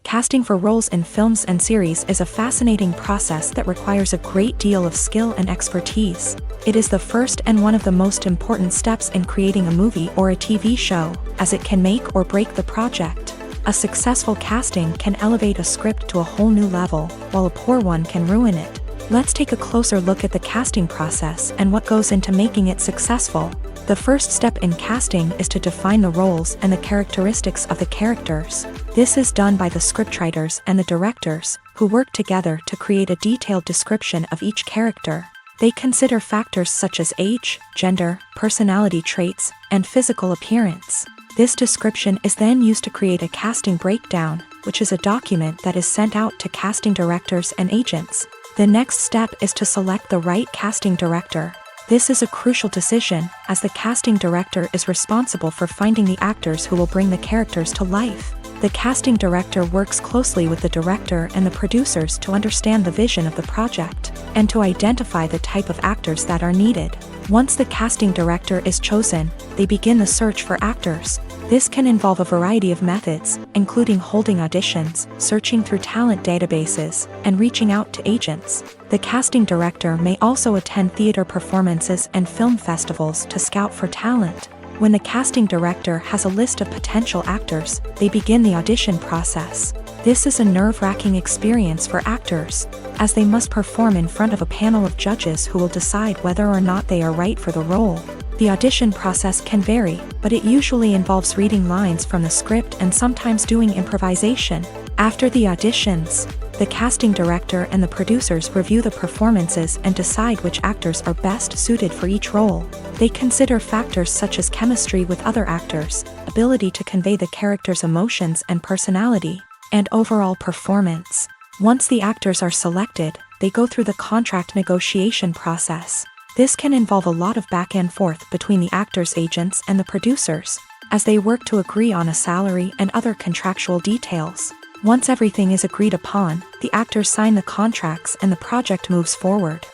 Casting for roles in films and series is a fascinating process that requires a great deal of skill and expertise. It is the first and one of the most important steps in creating a movie or a TV show, as it can make or break the project. A successful casting can elevate a script to a whole new level, while a poor one can ruin it. Let's take a closer look at the casting process and what goes into making it successful. The first step in casting is to define the roles and the characteristics of the characters. This is done by the scriptwriters and the directors, who work together to create a detailed description of each character. They consider factors such as age, gender, personality traits, and physical appearance. This description is then used to create a casting breakdown, which is a document that is sent out to casting directors and agents. The next step is to select the right casting director. This is a crucial decision, as the casting director is responsible for finding the actors who will bring the characters to life. The casting director works closely with the director and the producers to understand the vision of the project, and to identify the type of actors that are needed. Once the casting director is chosen, they begin the search for actors. This can involve a variety of methods, including holding auditions, searching through talent databases, and reaching out to agents. The casting director may also attend theater performances and film festivals to scout for talent. When the casting director has a list of potential actors, they begin the audition process. This is a nerve-wracking experience for actors, as they must perform in front of a panel of judges who will decide whether or not they are right for the role. The audition process can vary, but it usually involves reading lines from the script and sometimes doing improvisation. After the auditions, the casting director and the producers review the performances and decide which actors are best suited for each role. They consider factors such as chemistry with other actors, ability to convey the character's emotions and personality, and overall performance. Once the actors are selected, they go through the contract negotiation process. This can involve a lot of back and forth between the actors' agents and the producers, as they work to agree on a salary and other contractual details. Once everything is agreed upon, the actors sign the contracts and the project moves forward.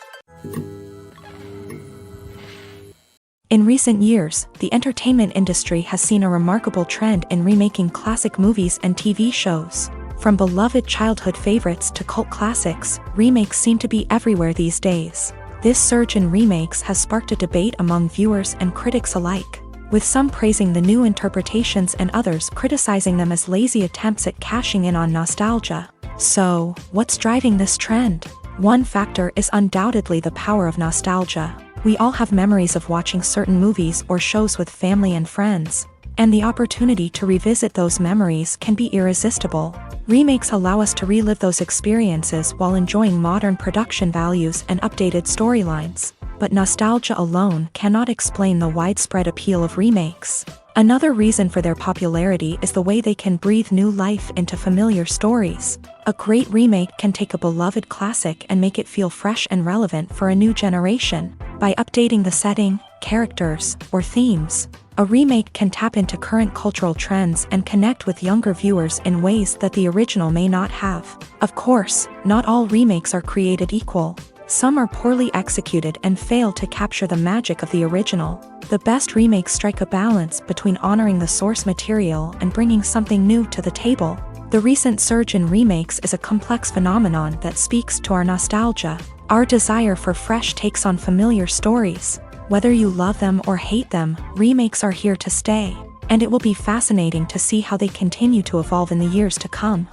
In recent years, the entertainment industry has seen a remarkable trend in remaking classic movies and TV shows. From beloved childhood favorites to cult classics, remakes seem to be everywhere these days. This surge in remakes has sparked a debate among viewers and critics alike, with some praising the new interpretations and others criticizing them as lazy attempts at cashing in on nostalgia. So, what's driving this trend? One factor is undoubtedly the power of nostalgia. We all have memories of watching certain movies or shows with family and friends, and the opportunity to revisit those memories can be irresistible. Remakes allow us to relive those experiences while enjoying modern production values and updated storylines. But nostalgia alone cannot explain the widespread appeal of remakes. Another reason for their popularity is the way they can breathe new life into familiar stories. A great remake can take a beloved classic and make it feel fresh and relevant for a new generation. By updating the setting, characters, or themes, a remake can tap into current cultural trends and connect with younger viewers in ways that the original may not have. Of course, not all remakes are created equal. Some are poorly executed and fail to capture the magic of the original. The best remakes strike a balance between honoring the source material and bringing something new to the table. The recent surge in remakes is a complex phenomenon that speaks to our nostalgia, our desire for fresh takes on familiar stories. Whether you love them or hate them, remakes are here to stay, and it will be fascinating to see how they continue to evolve in the years to come.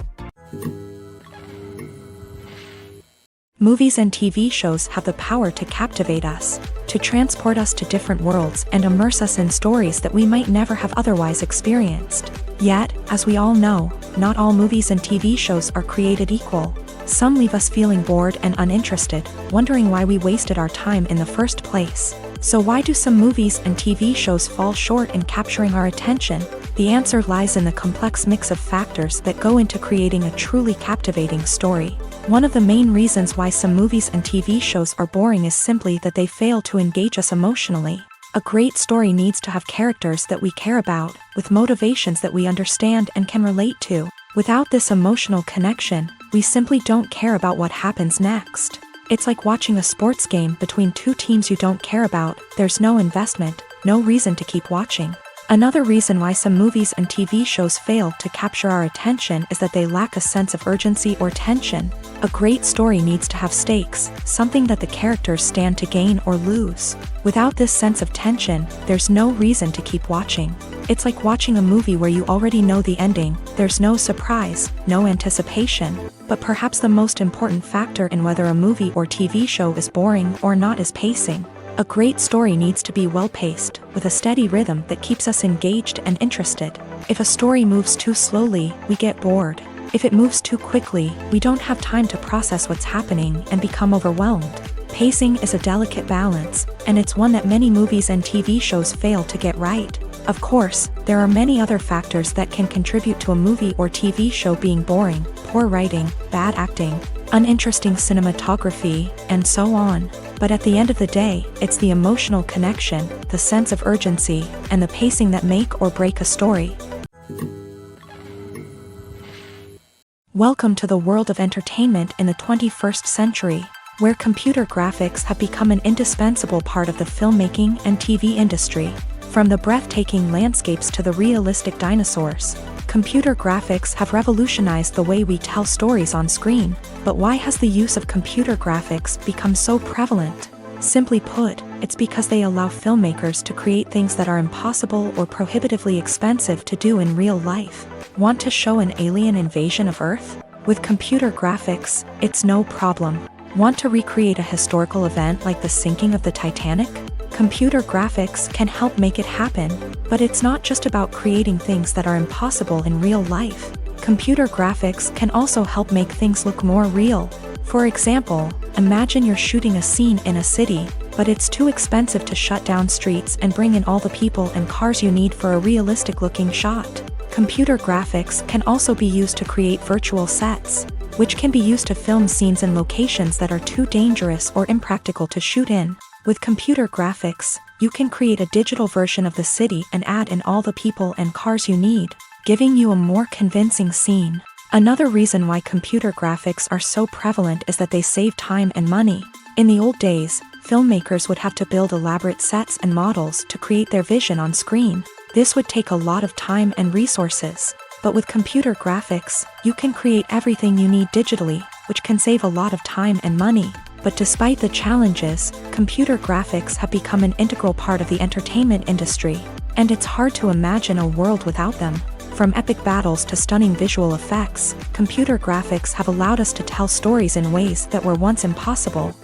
Movies and TV shows have the power to captivate us, to transport us to different worlds and immerse us in stories that we might never have otherwise experienced. Yet, as we all know, not all movies and TV shows are created equal. Some leave us feeling bored and uninterested, wondering why we wasted our time in the first place. So why do some movies and TV shows fall short in capturing our attention? The answer lies in the complex mix of factors that go into creating a truly captivating story. One of the main reasons why some movies and TV shows are boring is simply that they fail to engage us emotionally. A great story needs to have characters that we care about, with motivations that we understand and can relate to. Without this emotional connection, we simply don't care about what happens next. It's like watching a sports game between two teams you don't care about. There's no investment, no reason to keep watching. Another reason why some movies and TV shows fail to capture our attention is that they lack a sense of urgency or tension. A great story needs to have stakes, something that the characters stand to gain or lose. Without this sense of tension, there's no reason to keep watching. It's like watching a movie where you already know the ending. There's no surprise, no anticipation. But perhaps the most important factor in whether a movie or TV show is boring or not is pacing. A great story needs to be well-paced, with a steady rhythm that keeps us engaged and interested. If a story moves too slowly, we get bored. If it moves too quickly, we don't have time to process what's happening and become overwhelmed. Pacing is a delicate balance, and it's one that many movies and TV shows fail to get right. Of course, there are many other factors that can contribute to a movie or TV show being boring: poor writing, bad acting, uninteresting cinematography, and so on. But at the end of the day, it's the emotional connection, the sense of urgency, and the pacing that make or break a story. Welcome to the world of entertainment in the 21st century, where computer graphics have become an indispensable part of the filmmaking and TV industry. From the breathtaking landscapes to the realistic dinosaurs, computer graphics have revolutionized the way we tell stories on screen. But why has the use of computer graphics become so prevalent? Simply put, it's because they allow filmmakers to create things that are impossible or prohibitively expensive to do in real life. Want to show an alien invasion of Earth? With computer graphics, it's no problem. Want to recreate a historical event like the sinking of the Titanic? Computer graphics can help make it happen, but it's not just about creating things that are impossible in real life. Computer graphics can also help make things look more real. For example, imagine you're shooting a scene in a city, but it's too expensive to shut down streets and bring in all the people and cars you need for a realistic-looking shot. Computer graphics can also be used to create virtual sets, which can be used to film scenes in locations that are too dangerous or impractical to shoot in. With computer graphics, you can create a digital version of the city and add in all the people and cars you need, giving you a more convincing scene. Another reason why computer graphics are so prevalent is that they save time and money. In the old days, filmmakers would have to build elaborate sets and models to create their vision on screen. This would take a lot of time and resources. But with computer graphics, you can create everything you need digitally, which can save a lot of time and money. But despite the challenges, computer graphics have become an integral part of the entertainment industry, and it's hard to imagine a world without them. From epic battles to stunning visual effects, computer graphics have allowed us to tell stories in ways that were once impossible.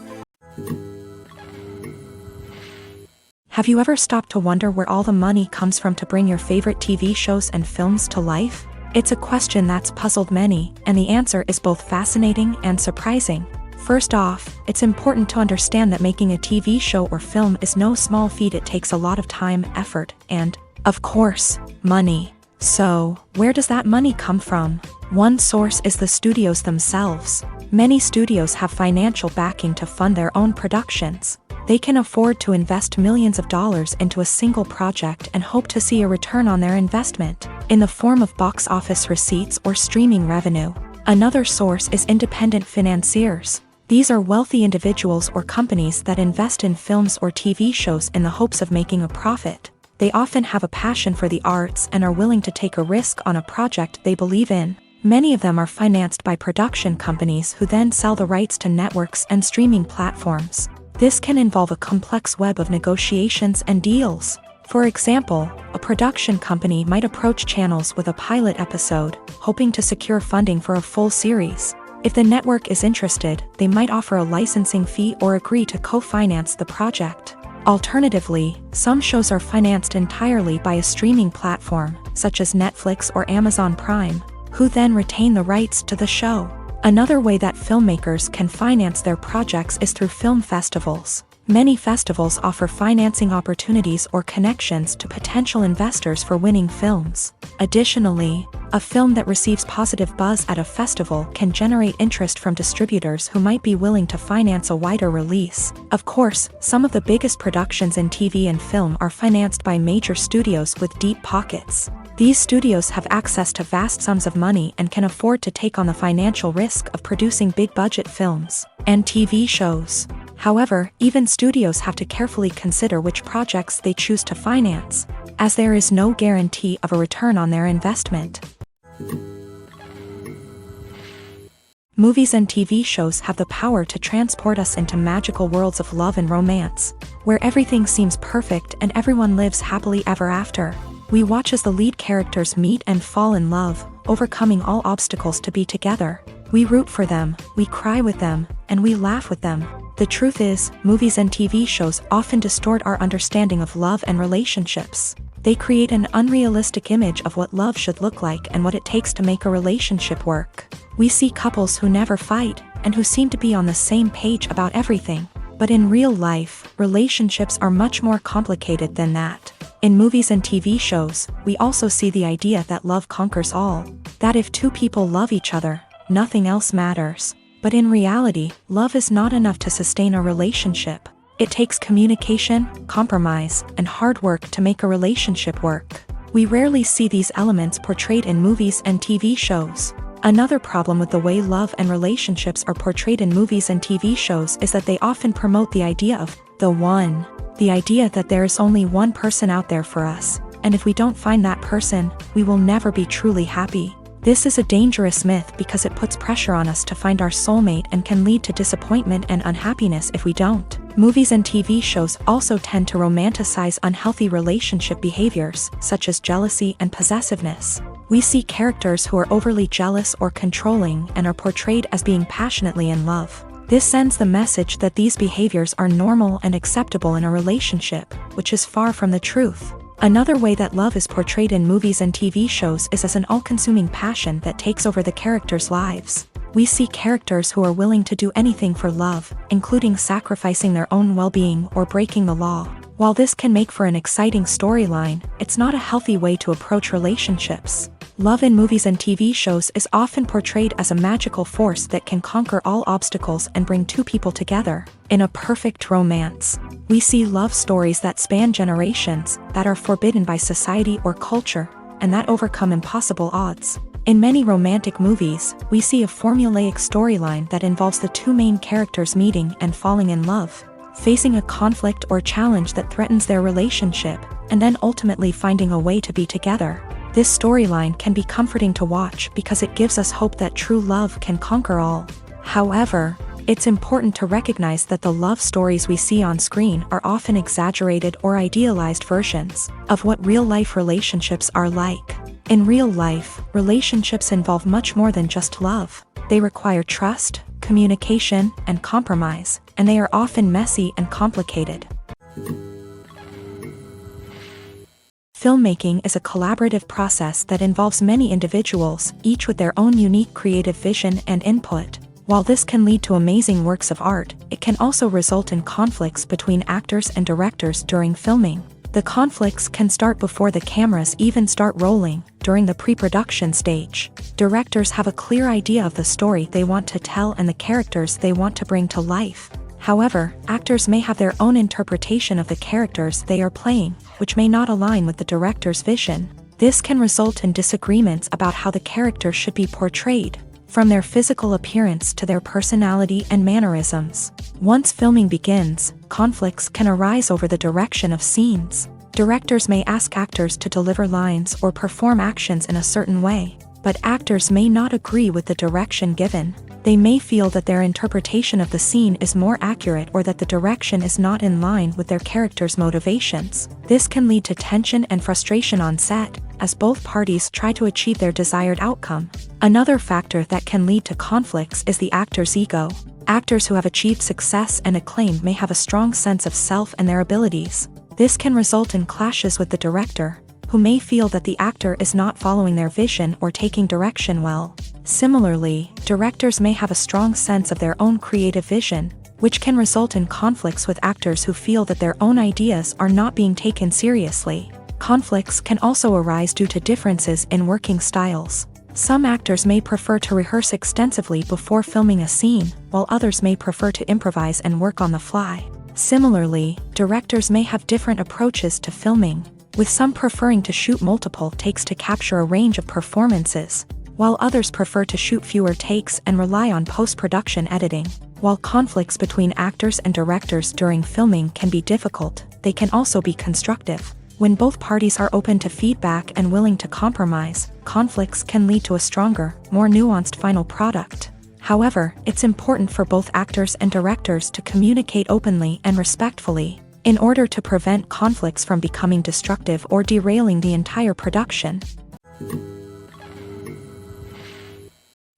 Have you ever stopped to wonder where all the money comes from to bring your favorite TV shows and films to life? It's a question that's puzzled many, and the answer is both fascinating and surprising. First off, it's important to understand that making a TV show or film is no small feat. It takes a lot of time, effort, and, Of course, money. So, where does that money come from? One source is the studios themselves. Many studios have financial backing to fund their own productions. They can afford to invest millions of dollars into a single project and hope to see a return on their investment, in the form of box office receipts or streaming revenue. Another source is independent financiers. These are wealthy individuals or companies that invest in films or TV shows in the hopes of making a profit. They often have a passion for the arts and are willing to take a risk on a project they believe in. Many of them are financed by production companies who then sell the rights to networks and streaming platforms. This can involve a complex web of negotiations and deals. For example, a production company might approach channels with a pilot episode, hoping to secure funding for a full series. If the network is interested, they might offer a licensing fee or agree to co-finance the project. Alternatively, some shows are financed entirely by a streaming platform, such as Netflix or Amazon Prime, who then retain the rights to the show. Another way that filmmakers can finance their projects is through film festivals. Many festivals offer financing opportunities or connections to potential investors for winning films. Additionally, a film that receives positive buzz at a festival can generate interest from distributors who might be willing to finance a wider release. Of course, some of the biggest productions in TV and film are financed by major studios with deep pockets. These studios have access to vast sums of money and can afford to take on the financial risk of producing big-budget films and TV shows. However, even studios have to carefully consider which projects they choose to finance, as there is no guarantee of a return on their investment. Movies and TV shows have the power to transport us into magical worlds of love and romance, where everything seems perfect and everyone lives happily ever after. We watch as the lead characters meet and fall in love, overcoming all obstacles to be together. We root for them, we cry with them, and we laugh with them. The truth is, movies and TV shows often distort our understanding of love and relationships. They create an unrealistic image of what love should look like and what it takes to make a relationship work. We see couples who never fight, and who seem to be on the same page about everything. But in real life, relationships are much more complicated than that. In movies and TV shows, we also see the idea that love conquers all. That if two people love each other, nothing else matters. But in reality, love is not enough to sustain a relationship. It takes communication, compromise, and hard work to make a relationship work. We rarely see these elements portrayed in movies and TV shows. Another problem with the way love and relationships are portrayed in movies and TV shows is that they often promote the idea of the one. The idea that there is only one person out there for us, and if we don't find that person, we will never be truly happy. This is a dangerous myth because it puts pressure on us to find our soulmate and can lead to disappointment and unhappiness if we don't. Movies and TV shows also tend to romanticize unhealthy relationship behaviors, such as jealousy and possessiveness. We see characters who are overly jealous or controlling and are portrayed as being passionately in love. This sends the message that these behaviors are normal and acceptable in a relationship, which is far from the truth. Another way that love is portrayed in movies and TV shows is as an all-consuming passion that takes over the characters' lives. We see characters who are willing to do anything for love, including sacrificing their own well-being or breaking the law. While this can make for an exciting storyline, it's not a healthy way to approach relationships. Love in movies and TV shows is often portrayed as a magical force that can conquer all obstacles and bring two people together. In a perfect romance, we see love stories that span generations, that are forbidden by society or culture, and that overcome impossible odds. In many romantic movies, we see a formulaic storyline that involves the two main characters meeting and falling in love, facing a conflict or challenge that threatens their relationship, and then ultimately finding a way to be together. This storyline can be comforting to watch because it gives us hope that true love can conquer all. However, it's important to recognize that the love stories we see on screen are often exaggerated or idealized versions of what real-life relationships are like. In real life, relationships involve much more than just love. They require trust, communication, and compromise, and they are often messy and complicated. Filmmaking is a collaborative process that involves many individuals, each with their own unique creative vision and input. While this can lead to amazing works of art, it can also result in conflicts between actors and directors during filming. The conflicts can start before the cameras even start rolling. During the pre-production stage, directors have a clear idea of the story they want to tell and the characters they want to bring to life. However, actors may have their own interpretation of the characters they are playing, which may not align with the director's vision. This can result in disagreements about how the character should be portrayed, from their physical appearance to their personality and mannerisms. Once filming begins, conflicts can arise over the direction of scenes. Directors may ask actors to deliver lines or perform actions in a certain way, but actors may not agree with the direction given. They may feel that their interpretation of the scene is more accurate or that the direction is not in line with their character's motivations. This can lead to tension and frustration on set, as both parties try to achieve their desired outcome. Another factor that can lead to conflicts is the actor's ego. Actors who have achieved success and acclaim may have a strong sense of self and their abilities. This can result in clashes with the director, who may feel that the actor is not following their vision or taking direction well. Similarly, directors may have a strong sense of their own creative vision, which can result in conflicts with actors who feel that their own ideas are not being taken seriously. Conflicts can also arise due to differences in working styles. Some actors may prefer to rehearse extensively before filming a scene, while others may prefer to improvise and work on the fly. Similarly, directors may have different approaches to filming, with some preferring to shoot multiple takes to capture a range of performances, while others prefer to shoot fewer takes and rely on post-production editing. While conflicts between actors and directors during filming can be difficult, they can also be constructive. When both parties are open to feedback and willing to compromise, conflicts can lead to a stronger, more nuanced final product. However, it's important for both actors and directors to communicate openly and respectfully, in order to prevent conflicts from becoming destructive or derailing the entire production.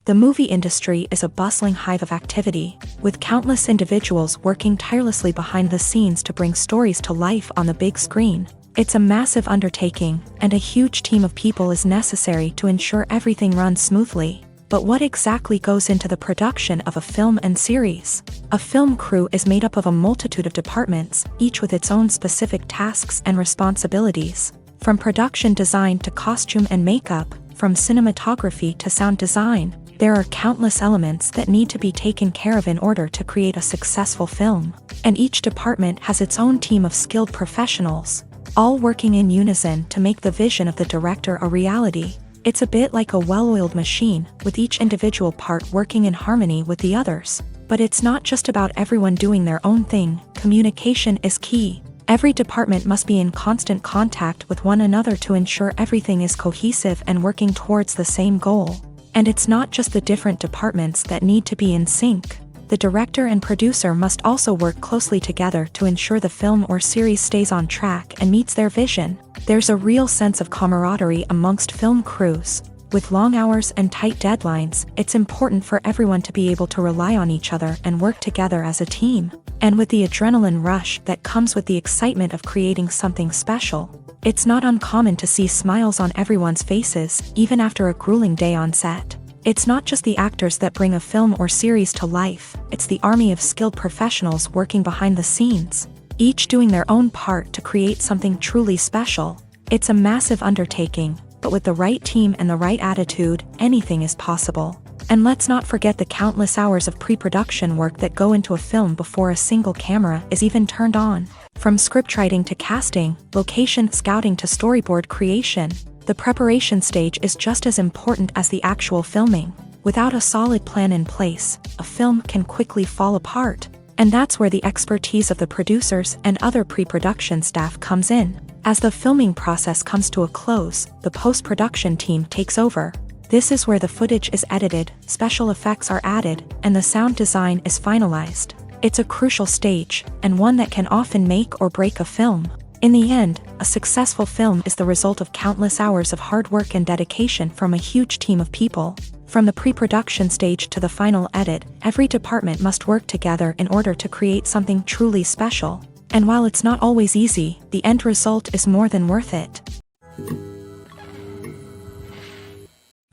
The movie industry is a bustling hive of activity, with countless individuals working tirelessly behind the scenes to bring stories to life on the big screen. It's a massive undertaking, and a huge team of people is necessary to ensure everything runs smoothly. But what exactly goes into the production of a film and series? A film crew is made up of a multitude of departments, each with its own specific tasks and responsibilities. From production design to costume and makeup, from cinematography to sound design, there are countless elements that need to be taken care of in order to create a successful film. And each department has its own team of skilled professionals, all working in unison to make the vision of the director a reality. It's a bit like a well-oiled machine, with each individual part working in harmony with the others. But it's not just about everyone doing their own thing. Communication is key. Every department must be in constant contact with one another to ensure everything is cohesive and working towards the same goal. And it's not just the different departments that need to be in sync. The director and producer must also work closely together to ensure the film or series stays on track and meets their vision. There's a real sense of camaraderie amongst film crews. With long hours and tight deadlines, it's important for everyone to be able to rely on each other and work together as a team. And with the adrenaline rush that comes with the excitement of creating something special, it's not uncommon to see smiles on everyone's faces, even after a grueling day on set. It's not just the actors that bring a film or series to life, it's the army of skilled professionals working behind the scenes, each doing their own part to create something truly special. It's a massive undertaking, but with the right team and the right attitude, anything is possible. And let's not forget the countless hours of pre-production work that go into a film before a single camera is even turned on. From scriptwriting to casting, location scouting to storyboard creation, the preparation stage is just as important as the actual filming. Without a solid plan in place, a film can quickly fall apart. And that's where the expertise of the producers and other pre-production staff comes in. As the filming process comes to a close, the post-production team takes over. This is where the footage is edited, special effects are added, and the sound design is finalized. It's a crucial stage, and one that can often make or break a film. In the end, a successful film is the result of countless hours of hard work and dedication from a huge team of people. From the pre-production stage to the final edit, every department must work together in order to create something truly special. And while it's not always easy, the end result is more than worth it.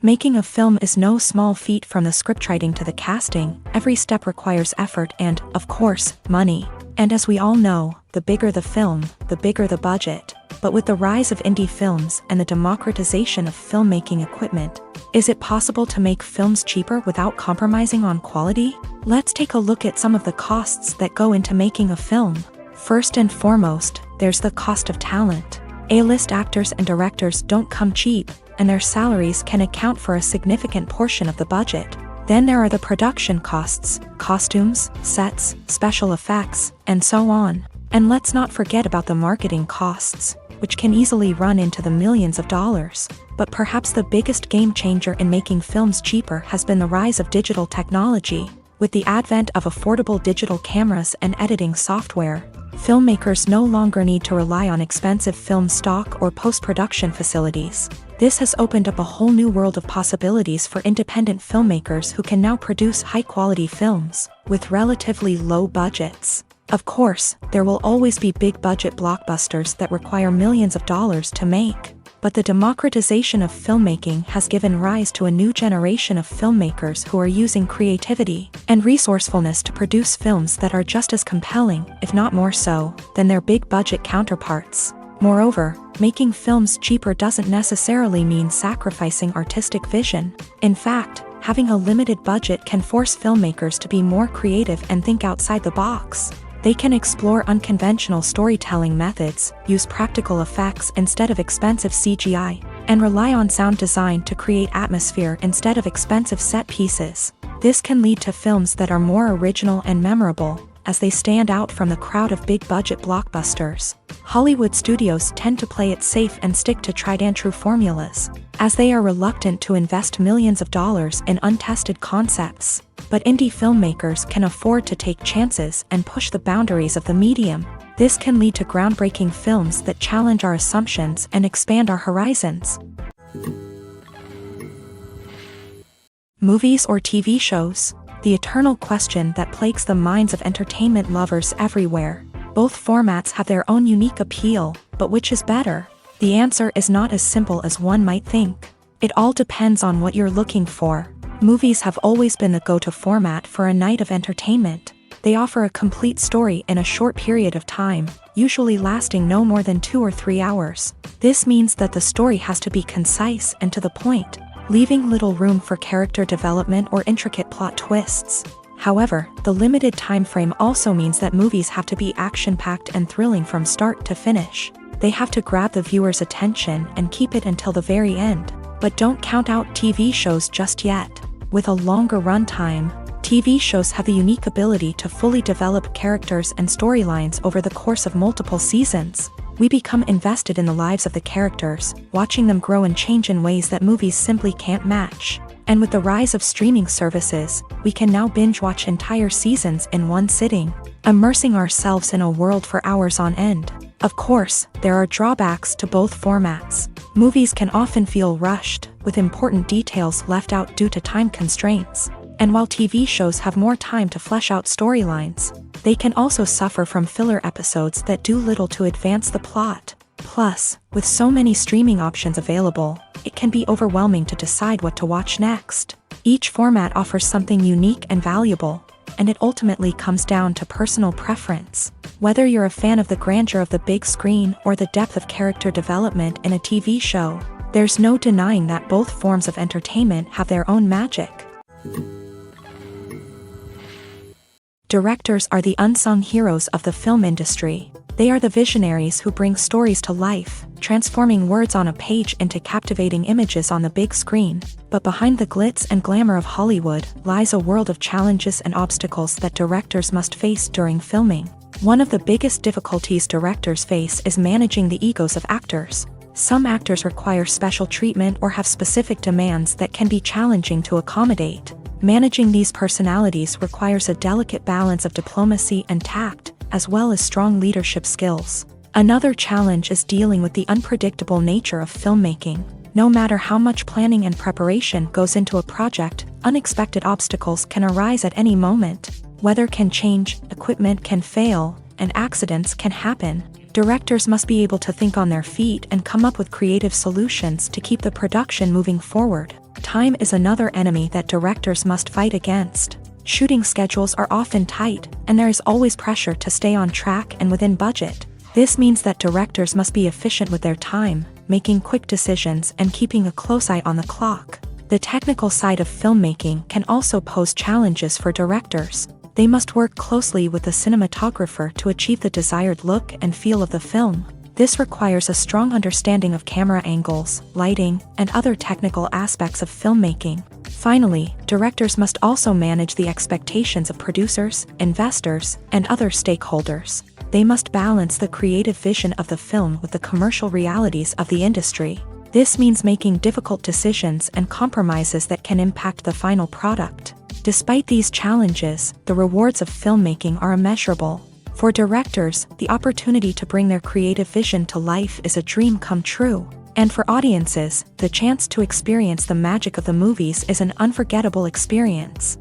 Making a film is no small feat. From the scriptwriting to the casting, every step requires effort and, of course, money. And as we all know, the bigger the film, the bigger the budget. But with the rise of indie films and the democratization of filmmaking equipment, is it possible to make films cheaper without compromising on quality? Let's take a look at some of the costs that go into making a film. First and foremost, there's the cost of talent. A-list actors and directors don't come cheap, and their salaries can account for a significant portion of the budget. Then there are the production costs, costumes, sets, special effects, and so on. And let's not forget about the marketing costs, which can easily run into the millions of dollars. But perhaps the biggest game changer in making films cheaper has been the rise of digital technology. With the advent of affordable digital cameras and editing software, filmmakers no longer need to rely on expensive film stock or post-production facilities. This has opened up a whole new world of possibilities for independent filmmakers who can now produce high-quality films with relatively low budgets. Of course, there will always be big-budget blockbusters that require millions of dollars to make. But the democratization of filmmaking has given rise to a new generation of filmmakers who are using creativity and resourcefulness to produce films that are just as compelling, if not more so, than their big-budget counterparts. Moreover, making films cheaper doesn't necessarily mean sacrificing artistic vision. In fact, having a limited budget can force filmmakers to be more creative and think outside the box. They can explore unconventional storytelling methods, use practical effects instead of expensive CGI, and rely on sound design to create atmosphere instead of expensive set pieces. This can lead to films that are more original and memorable, as they stand out from the crowd of big-budget blockbusters. Hollywood studios tend to play it safe and stick to tried-and-true formulas, as they are reluctant to invest millions of dollars in untested concepts. But indie filmmakers can afford to take chances and push the boundaries of the medium. This can lead to groundbreaking films that challenge our assumptions and expand our horizons. Movies or TV shows? The eternal question that plagues the minds of entertainment lovers everywhere. Both formats have their own unique appeal, but which is better? The answer is not as simple as one might think. It all depends on what you're looking for. Movies have always been the go-to format for a night of entertainment. They offer a complete story in a short period of time, usually lasting no more than 2 or 3 hours. This means that the story has to be concise and to the point, leaving little room for character development or intricate plot twists. However, the limited time frame also means that movies have to be action-packed and thrilling from start to finish. They have to grab the viewer's attention and keep it until the very end. But don't count out TV shows just yet. With a longer runtime, TV shows have the unique ability to fully develop characters and storylines over the course of multiple seasons. We become invested in the lives of the characters, watching them grow and change in ways that movies simply can't match. And with the rise of streaming services, we can now binge-watch entire seasons in one sitting, immersing ourselves in a world for hours on end. Of course, there are drawbacks to both formats. Movies can often feel rushed, with important details left out due to time constraints. And while TV shows have more time to flesh out storylines, they can also suffer from filler episodes that do little to advance the plot. Plus, with so many streaming options available, it can be overwhelming to decide what to watch next. Each format offers something unique and valuable, and it ultimately comes down to personal preference. Whether you're a fan of the grandeur of the big screen or the depth of character development in a TV show, there's no denying that both forms of entertainment have their own magic. Directors are the unsung heroes of the film industry. They are the visionaries who bring stories to life, transforming words on a page into captivating images on the big screen. But behind the glitz and glamour of Hollywood lies a world of challenges and obstacles that directors must face during filming. One of the biggest difficulties directors face is managing the egos of actors. Some actors require special treatment or have specific demands that can be challenging to accommodate. Managing these personalities requires a delicate balance of diplomacy and tact, as well as strong leadership skills. Another challenge is dealing with the unpredictable nature of filmmaking. No matter how much planning and preparation goes into a project, unexpected obstacles can arise at any moment. Weather can change, equipment can fail, and accidents can happen. Directors must be able to think on their feet and come up with creative solutions to keep the production moving forward. Time is another enemy that directors must fight against. Shooting schedules are often tight, and there is always pressure to stay on track and within budget. This means that directors must be efficient with their time, making quick decisions and keeping a close eye on the clock. The technical side of filmmaking can also pose challenges for directors. They must work closely with the cinematographer to achieve the desired look and feel of the film. This requires a strong understanding of camera angles, lighting, and other technical aspects of filmmaking. Finally, directors must also manage the expectations of producers, investors, and other stakeholders. They must balance the creative vision of the film with the commercial realities of the industry. This means making difficult decisions and compromises that can impact the final product. Despite these challenges, the rewards of filmmaking are immeasurable. For directors, the opportunity to bring their creative vision to life is a dream come true. And for audiences, the chance to experience the magic of the movies is an unforgettable experience.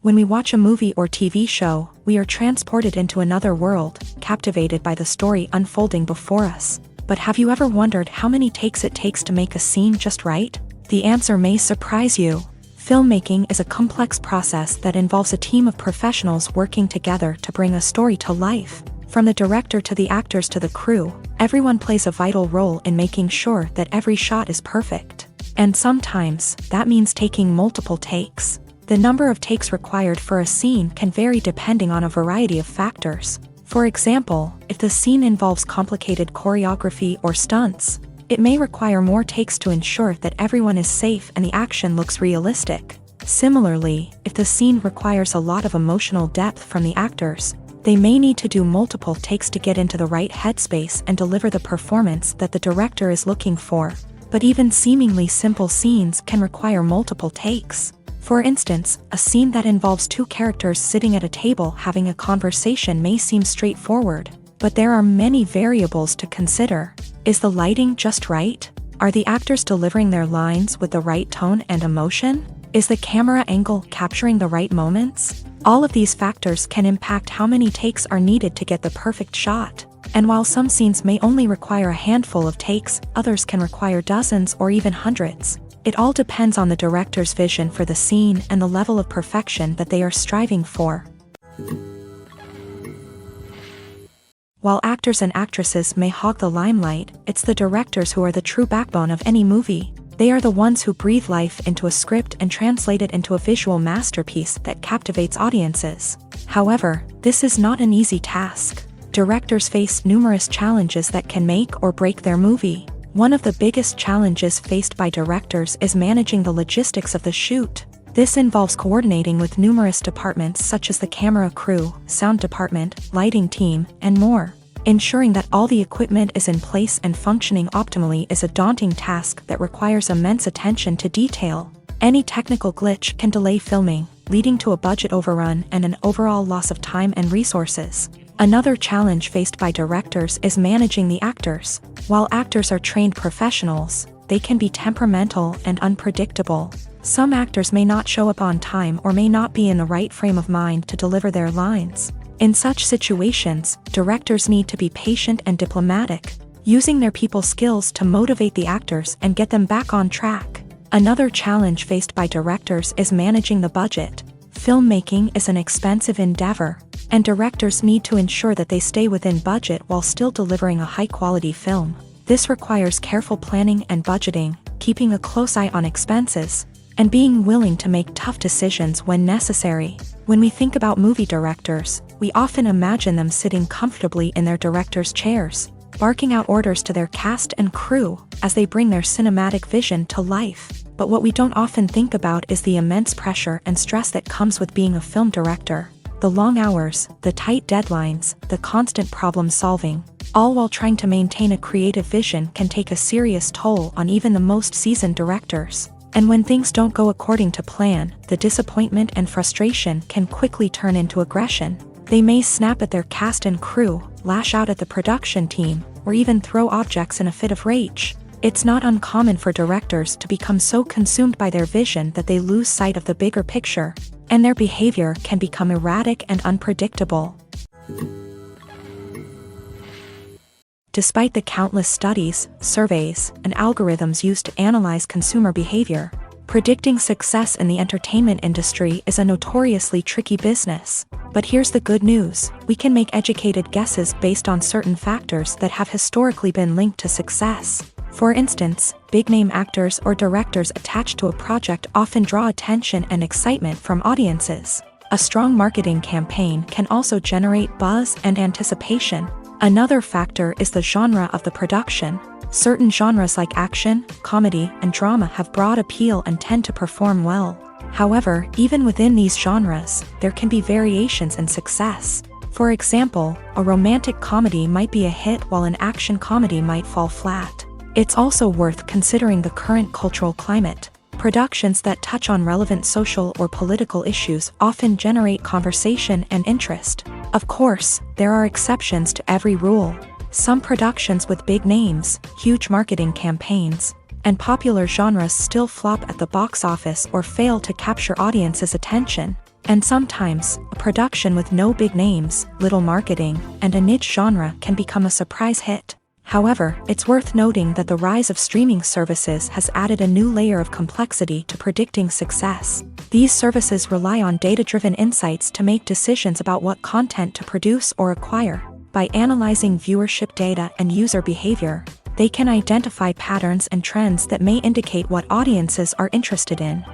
When we watch a movie or TV show, we are transported into another world, captivated by the story unfolding before us. But have you ever wondered how many takes it takes to make a scene just right? The answer may surprise you. Filmmaking is a complex process that involves a team of professionals working together to bring a story to life. From the director to the actors to the crew, everyone plays a vital role in making sure that every shot is perfect. And sometimes, that means taking multiple takes. The number of takes required for a scene can vary depending on a variety of factors. For example, if the scene involves complicated choreography or stunts, it may require more takes to ensure that everyone is safe and the action looks realistic. Similarly, if the scene requires a lot of emotional depth from the actors, they may need to do multiple takes to get into the right headspace and deliver the performance that the director is looking for. But even seemingly simple scenes can require multiple takes. For instance, a scene that involves two characters sitting at a table having a conversation may seem straightforward, but there are many variables to consider. Is the lighting just right? Are the actors delivering their lines with the right tone and emotion? Is the camera angle capturing the right moments? All of these factors can impact how many takes are needed to get the perfect shot. And while some scenes may only require a handful of takes, others can require dozens or even hundreds. It all depends on the director's vision for the scene and the level of perfection that they are striving for. While actors and actresses may hog the limelight, it's the directors who are the true backbone of any movie. They are the ones who breathe life into a script and translate it into a visual masterpiece that captivates audiences. However, this is not an easy task. Directors face numerous challenges that can make or break their movie. One of the biggest challenges faced by directors is managing the logistics of the shoot. This involves coordinating with numerous departments such as the camera crew, sound department, lighting team, and more. Ensuring that all the equipment is in place and functioning optimally is a daunting task that requires immense attention to detail. Any technical glitch can delay filming, leading to a budget overrun and an overall loss of time and resources. Another challenge faced by directors is managing the actors. While actors are trained professionals, they can be temperamental and unpredictable. Some actors may not show up on time or may not be in the right frame of mind to deliver their lines. In such situations, directors need to be patient and diplomatic, using their people skills to motivate the actors and get them back on track. Another challenge faced by directors is managing the budget. Filmmaking is an expensive endeavor, and directors need to ensure that they stay within budget while still delivering a high-quality film. This requires careful planning and budgeting, keeping a close eye on expenses, and being willing to make tough decisions when necessary. When we think about movie directors, we often imagine them sitting comfortably in their director's chairs, barking out orders to their cast and crew as they bring their cinematic vision to life. But what we don't often think about is the immense pressure and stress that comes with being a film director. The long hours, the tight deadlines, the constant problem solving, all while trying to maintain a creative vision can take a serious toll on even the most seasoned directors. And when things don't go according to plan, the disappointment and frustration can quickly turn into aggression. They may snap at their cast and crew, lash out at the production team, or even throw objects in a fit of rage. It's not uncommon for directors to become so consumed by their vision that they lose sight of the bigger picture, and their behavior can become erratic and unpredictable. Despite the countless studies, surveys, and algorithms used to analyze consumer behavior, Predicting success in the entertainment industry is a notoriously tricky business. But here's the good news: we can make educated guesses based on certain factors that have historically been linked to success. For instance, big-name actors or directors attached to a project often draw attention and excitement from audiences. A strong marketing campaign can also generate buzz and anticipation. Another factor is the genre of the production. Certain genres like action, comedy, and drama have broad appeal and tend to perform well. However, even within these genres, there can be variations in success. For example, a romantic comedy might be a hit while an action comedy might fall flat. It's also worth considering the current cultural climate. Productions that touch on relevant social or political issues often generate conversation and interest. Of course, there are exceptions to every rule. Some productions with big names, huge marketing campaigns, and popular genres still flop at the box office or fail to capture audiences' attention. And sometimes, a production with no big names, little marketing, and a niche genre can become a surprise hit. However, it's worth noting that the rise of streaming services has added a new layer of complexity to predicting success. These services rely on data-driven insights to make decisions about what content to produce or acquire. By analyzing viewership data and user behavior, they can identify patterns and trends that may indicate what audiences are interested in.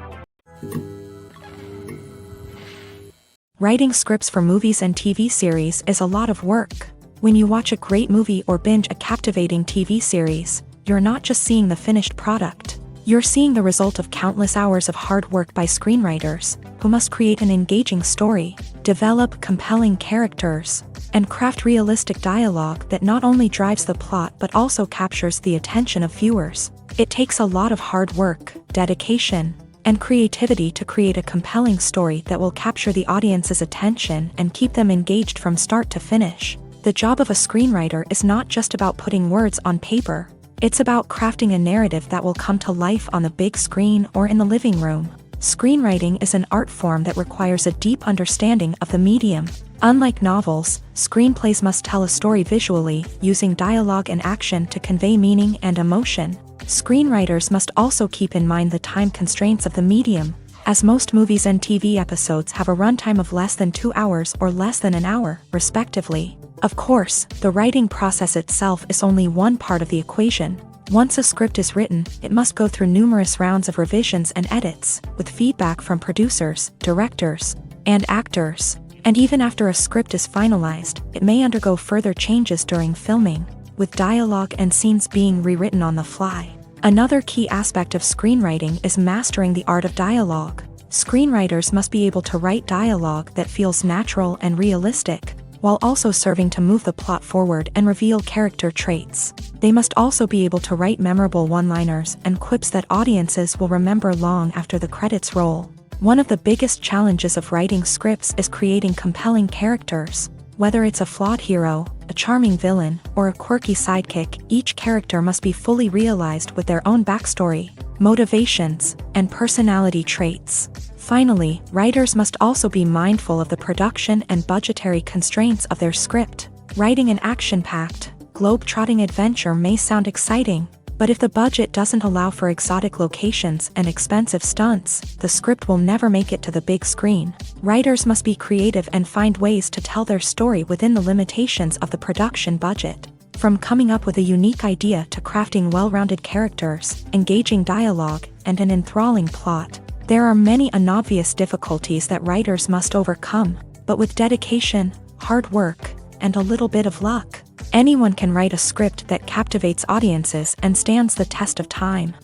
Writing scripts for movies and TV series is a lot of work. When you watch a great movie or binge a captivating TV series, you're not just seeing the finished product. You're seeing the result of countless hours of hard work by screenwriters, who must create an engaging story, develop compelling characters, and craft realistic dialogue that not only drives the plot but also captures the attention of viewers. It takes a lot of hard work, dedication, and creativity to create a compelling story that will capture the audience's attention and keep them engaged from start to finish. The job of a screenwriter is not just about putting words on paper. It's about crafting a narrative that will come to life on the big screen or in the living room. Screenwriting is an art form that requires a deep understanding of the medium. Unlike novels, screenplays must tell a story visually, using dialogue and action to convey meaning and emotion. Screenwriters must also keep in mind the time constraints of the medium, as most movies and TV episodes have a runtime of less than 2 hours or less than an hour, respectively. Of course, the writing process itself is only one part of the equation. Once a script is written, it must go through numerous rounds of revisions and edits, with feedback from producers, directors, and actors. And even after a script is finalized, it may undergo further changes during filming, with dialogue and scenes being rewritten on the fly. Another key aspect of screenwriting is mastering the art of dialogue. Screenwriters must be able to write dialogue that feels natural and realistic, while also serving to move the plot forward and reveal character traits. They must also be able to write memorable one-liners and quips that audiences will remember long after the credits roll. One of the biggest challenges of writing scripts is creating compelling characters. Whether it's a flawed hero, a charming villain, or a quirky sidekick, each character must be fully realized with their own backstory, motivations, and personality traits. Finally, writers must also be mindful of the production and budgetary constraints of their script. Writing an action-packed, globe-trotting adventure may sound exciting, but if the budget doesn't allow for exotic locations and expensive stunts, the script will never make it to the big screen. Writers must be creative and find ways to tell their story within the limitations of the production budget. From coming up with a unique idea to crafting well-rounded characters, engaging dialogue, and an enthralling plot, there are many unobvious difficulties that writers must overcome, but with dedication, hard work, and a little bit of luck, anyone can write a script that captivates audiences and stands the test of time.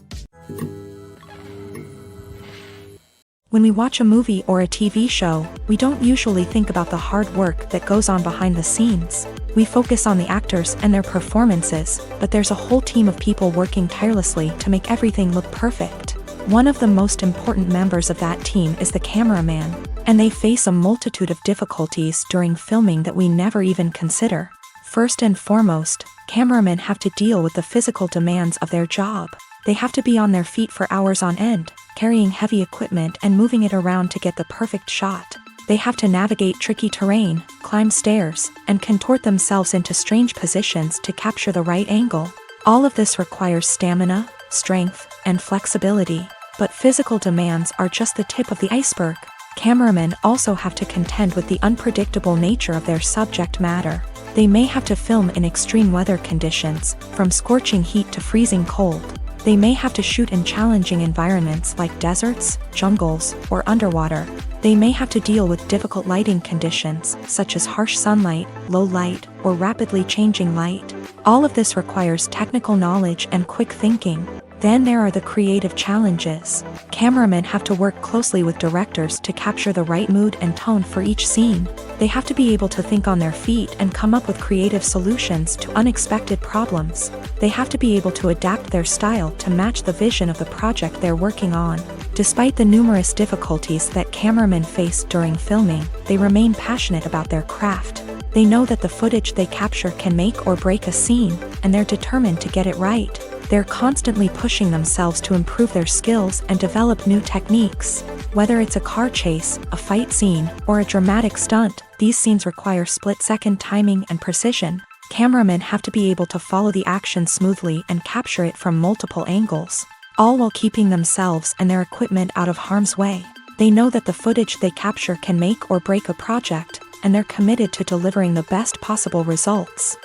When we watch a movie or a TV show, we don't usually think about the hard work that goes on behind the scenes. We focus on the actors and their performances, but there's a whole team of people working tirelessly to make everything look perfect. One of the most important members of that team is the cameraman, and they face a multitude of difficulties during filming that we never even consider. First and foremost, cameramen have to deal with the physical demands of their job. They have to be on their feet for hours on end, carrying heavy equipment and moving it around to get the perfect shot. They have to navigate tricky terrain, climb stairs, and contort themselves into strange positions to capture the right angle. All of this requires stamina, strength, and flexibility. But physical demands are just the tip of the iceberg. Cameramen also have to contend with the unpredictable nature of their subject matter. They may have to film in extreme weather conditions, from scorching heat to freezing cold. They may have to shoot in challenging environments like deserts, jungles, or underwater. They may have to deal with difficult lighting conditions, such as harsh sunlight, low light, or rapidly changing light. All of this requires technical knowledge and quick thinking. Then there are the creative challenges. Cameramen have to work closely with directors to capture the right mood and tone for each scene. They have to be able to think on their feet and come up with creative solutions to unexpected problems. They have to be able to adapt their style to match the vision of the project they're working on. Despite the numerous difficulties that cameramen face during filming, they remain passionate about their craft. They know that the footage they capture can make or break a scene, and they're determined to get it right. They're constantly pushing themselves to improve their skills and develop new techniques. Whether it's a car chase, a fight scene, or a dramatic stunt, these scenes require split-second timing and precision. Cameramen have to be able to follow the action smoothly and capture it from multiple angles, all while keeping themselves and their equipment out of harm's way. They know that the footage they capture can make or break a project, and they're committed to delivering the best possible results.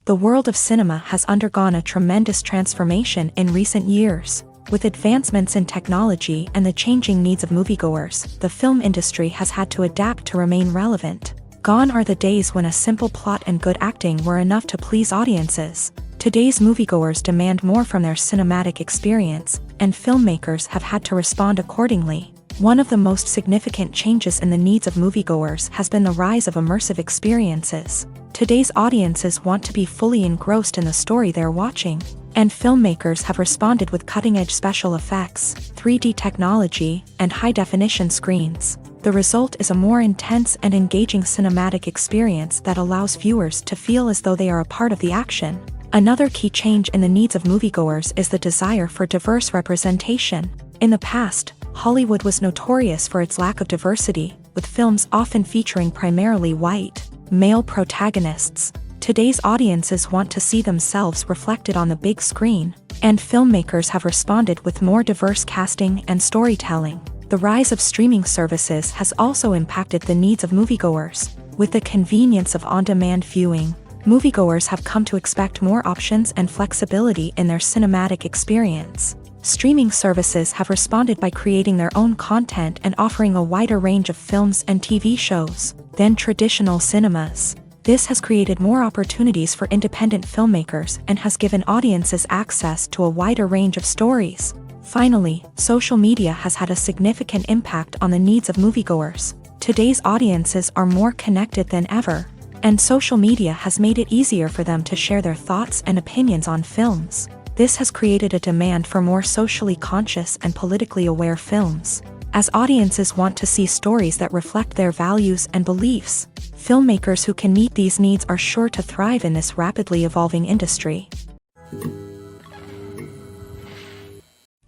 The world of cinema has undergone a tremendous transformation in recent years. With advancements in technology and the changing needs of moviegoers, the film industry has had to adapt to remain relevant. Gone are the days when a simple plot and good acting were enough to please audiences. Today's moviegoers demand more from their cinematic experience, and filmmakers have had to respond accordingly. One of the most significant changes in the needs of moviegoers has been the rise of immersive experiences. Today's audiences want to be fully engrossed in the story they're watching, and filmmakers have responded with cutting-edge special effects, 3D technology, and high-definition screens. The result is a more intense and engaging cinematic experience that allows viewers to feel as though they are a part of the action. Another key change in the needs of moviegoers is the desire for diverse representation. In the past, Hollywood was notorious for its lack of diversity, with films often featuring primarily white, male protagonists. Today's audiences want to see themselves reflected on the big screen, and filmmakers have responded with more diverse casting and storytelling. The rise of streaming services has also impacted the needs of moviegoers. With the convenience of on-demand viewing, moviegoers have come to expect more options and flexibility in their cinematic experience. Streaming services have responded by creating their own content and offering a wider range of films and TV shows than traditional cinemas. This has created more opportunities for independent filmmakers and has given audiences access to a wider range of stories. Finally, social media has had a significant impact on the needs of moviegoers. Today's audiences are more connected than ever, and social media has made it easier for them to share their thoughts and opinions on films. This has created a demand for more socially conscious and politically aware films. As audiences want to see stories that reflect their values and beliefs, filmmakers who can meet these needs are sure to thrive in this rapidly evolving industry.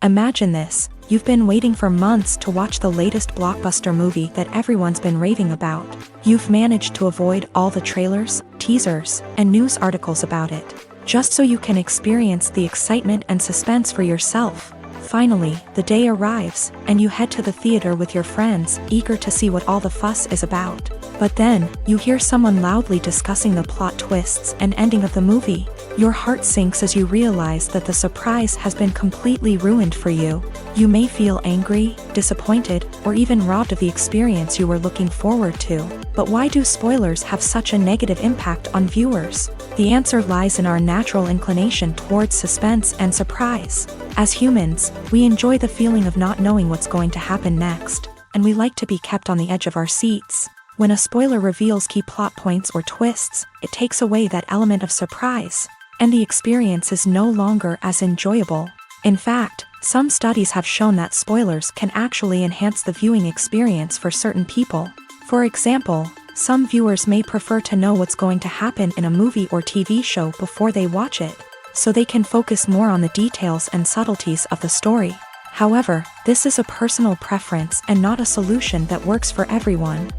Imagine this: you've been waiting for months to watch the latest blockbuster movie that everyone's been raving about. You've managed to avoid all the trailers, teasers, and news articles about it, just so you can experience the excitement and suspense for yourself. Finally, the day arrives, and you head to the theater with your friends, eager to see what all the fuss is about. But then, you hear someone loudly discussing the plot twists and ending of the movie. Your heart sinks as you realize that the surprise has been completely ruined for you. You may feel angry, disappointed, or even robbed of the experience you were looking forward to. But why do spoilers have such a negative impact on viewers? The answer lies in our natural inclination towards suspense and surprise. As humans, we enjoy the feeling of not knowing what's going to happen next, and we like to be kept on the edge of our seats. When a spoiler reveals key plot points or twists, it takes away that element of surprise, and the experience is no longer as enjoyable. In fact, some studies have shown that spoilers can actually enhance the viewing experience for certain people. For example, some viewers may prefer to know what's going to happen in a movie or TV show before they watch it, so they can focus more on the details and subtleties of the story. However, this is a personal preference and not a solution that works for everyone.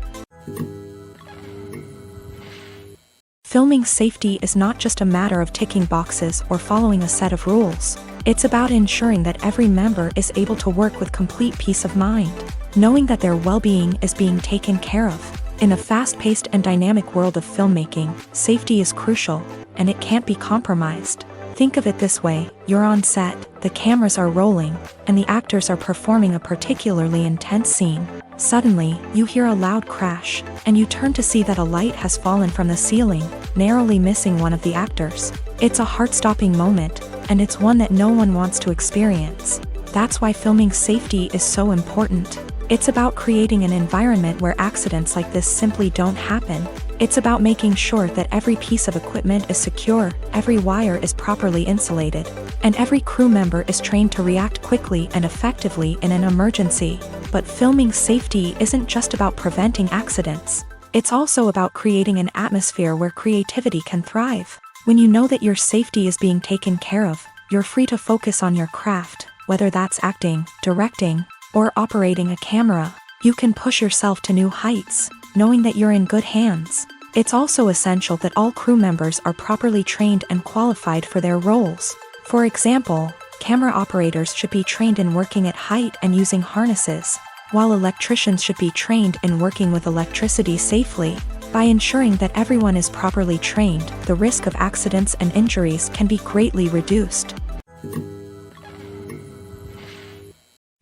Filming safety is not just a matter of ticking boxes or following a set of rules. It's about ensuring that every member is able to work with complete peace of mind, knowing that their well-being is being taken care of. In a fast-paced and dynamic world of filmmaking, safety is crucial, and it can't be compromised. Think of it this way: you're on set, the cameras are rolling, and the actors are performing a particularly intense scene. Suddenly, you hear a loud crash, and you turn to see that a light has fallen from the ceiling, narrowly missing one of the actors. It's a heart-stopping moment, and it's one that no one wants to experience. That's why filming safety is so important. It's about creating an environment where accidents like this simply don't happen. It's about making sure that every piece of equipment is secure, every wire is properly insulated, and every crew member is trained to react quickly and effectively in an emergency. But filming safety isn't just about preventing accidents. It's also about creating an atmosphere where creativity can thrive. When you know that your safety is being taken care of, you're free to focus on your craft, whether that's acting, directing, or operating a camera. You can push yourself to new heights, knowing that you're in good hands. It's also essential that all crew members are properly trained and qualified for their roles. For example, camera operators should be trained in working at height and using harnesses, while electricians should be trained in working with electricity safely. By ensuring that everyone is properly trained, the risk of accidents and injuries can be greatly reduced.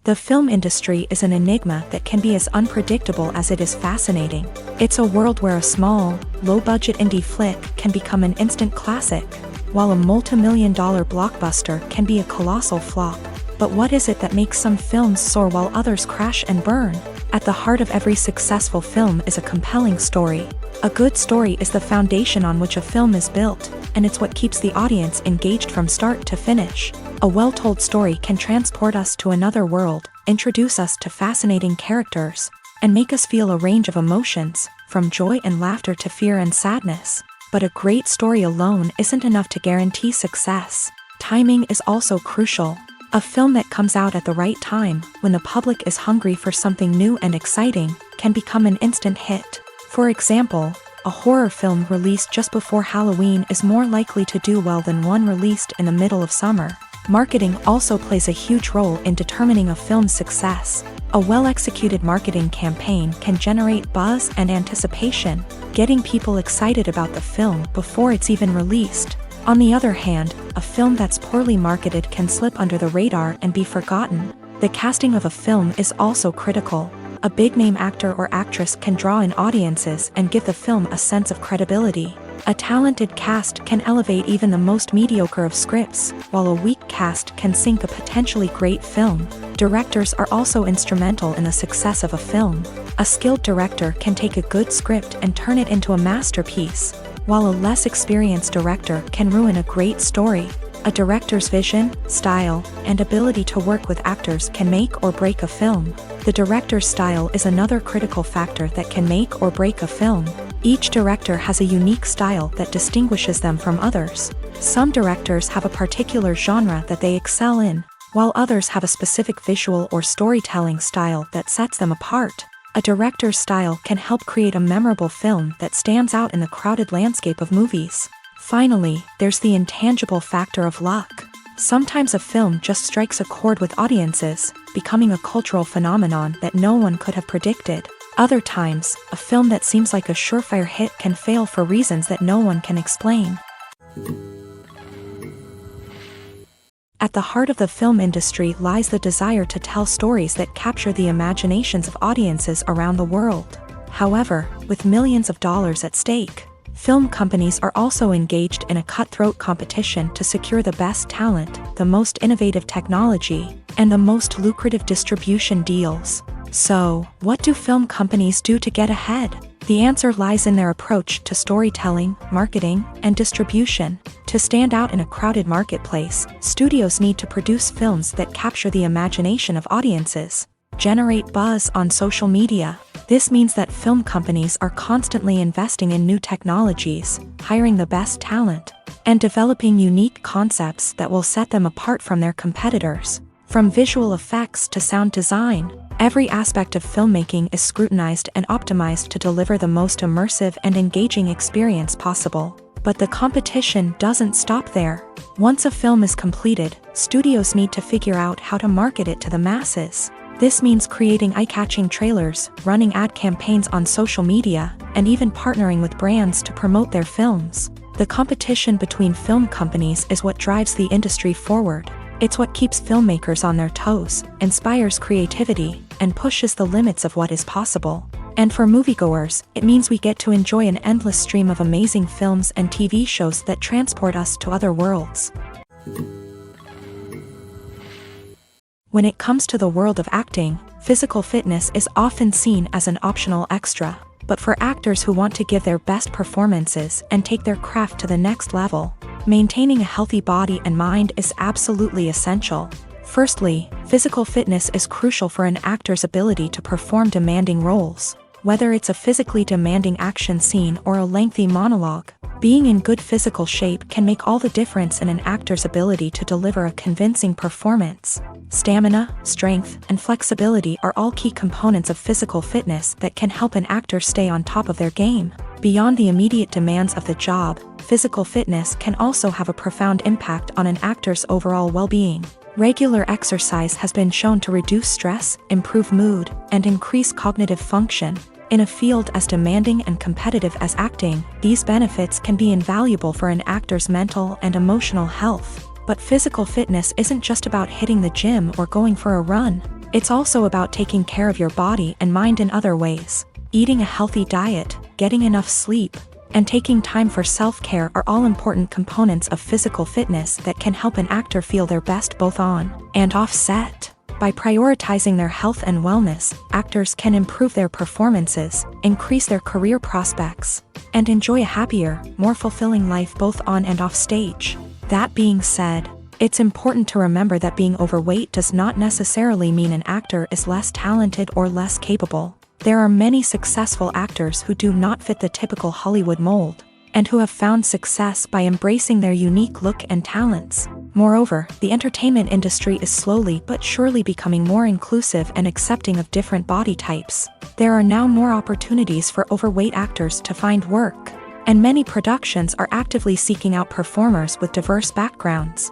The film industry is an enigma that can be as unpredictable as it is fascinating. It's a world where a small, low-budget indie flick can become an instant classic, while a multi-million-dollar blockbuster can be a colossal flop. But what is it that makes some films soar while others crash and burn? At the heart of every successful film is a compelling story. A good story is the foundation on which a film is built, and it's what keeps the audience engaged from start to finish. A well-told story can transport us to another world, introduce us to fascinating characters, and make us feel a range of emotions, from joy and laughter to fear and sadness. But a great story alone isn't enough to guarantee success. Timing is also crucial. A film that comes out at the right time, when the public is hungry for something new and exciting, can become an instant hit. For example, a horror film released just before Halloween is more likely to do well than one released in the middle of summer. Marketing also plays a huge role in determining a film's success. A well-executed marketing campaign can generate buzz and anticipation, getting people excited about the film before it's even released. On the other hand, a film that's poorly marketed can slip under the radar and be forgotten. The casting of a film is also critical. A big-name actor or actress can draw in audiences and give the film a sense of credibility. A talented cast can elevate even the most mediocre of scripts, while a weak cast can sink a potentially great film. Directors are also instrumental in the success of a film. A skilled director can take a good script and turn it into a masterpiece, while a less experienced director can ruin a great story. A director's vision, style, and ability to work with actors can make or break a film. The director's style is another critical factor that can make or break a film. Each director has a unique style that distinguishes them from others. Some directors have a particular genre that they excel in, while others have a specific visual or storytelling style that sets them apart. A director's style can help create a memorable film that stands out in the crowded landscape of movies. Finally, there's the intangible factor of luck. Sometimes a film just strikes a chord with audiences, becoming a cultural phenomenon that no one could have predicted. Other times, a film that seems like a surefire hit can fail for reasons that no one can explain. At the heart of the film industry lies the desire to tell stories that capture the imaginations of audiences around the world. However, with millions of dollars at stake, film companies are also engaged in a cutthroat competition to secure the best talent, the most innovative technology, and the most lucrative distribution deals. So, what do film companies do to get ahead? The answer lies in their approach to storytelling, marketing, and distribution. To stand out in a crowded marketplace, studios need to produce films that capture the imagination of audiences, generate buzz on social media. This means that film companies are constantly investing in new technologies, hiring the best talent, and developing unique concepts that will set them apart from their competitors. From visual effects to sound design, every aspect of filmmaking is scrutinized and optimized to deliver the most immersive and engaging experience possible. But the competition doesn't stop there. Once a film is completed, studios need to figure out how to market it to the masses. This means creating eye-catching trailers, running ad campaigns on social media, and even partnering with brands to promote their films. The competition between film companies is what drives the industry forward. It's what keeps filmmakers on their toes, inspires creativity, and pushes the limits of what is possible. And for moviegoers, it means we get to enjoy an endless stream of amazing films and TV shows that transport us to other worlds. When it comes to the world of acting, physical fitness is often seen as an optional extra. But for actors who want to give their best performances and take their craft to the next level, maintaining a healthy body and mind is absolutely essential. Firstly, physical fitness is crucial for an actor's ability to perform demanding roles. Whether it's a physically demanding action scene or a lengthy monologue, being in good physical shape can make all the difference in an actor's ability to deliver a convincing performance. Stamina, strength, and flexibility are all key components of physical fitness that can help an actor stay on top of their game. Beyond the immediate demands of the job, physical fitness can also have a profound impact on an actor's overall well-being. Regular exercise has been shown to reduce stress, improve mood, and increase cognitive function. In a field as demanding and competitive as acting, these benefits can be invaluable for an actor's mental and emotional health. But physical fitness isn't just about hitting the gym or going for a run. It's also about taking care of your body and mind in other ways. Eating a healthy diet, getting enough sleep, and taking time for self-care are all important components of physical fitness that can help an actor feel their best both on and off set. By prioritizing their health and wellness, actors can improve their performances, increase their career prospects, and enjoy a happier, more fulfilling life both on and off stage. That being said, it's important to remember that being overweight does not necessarily mean an actor is less talented or less capable. There are many successful actors who do not fit the typical Hollywood mold, and who have found success by embracing their unique look and talents. Moreover, the entertainment industry is slowly but surely becoming more inclusive and accepting of different body types. There are now more opportunities for overweight actors to find work, and many productions are actively seeking out performers with diverse backgrounds.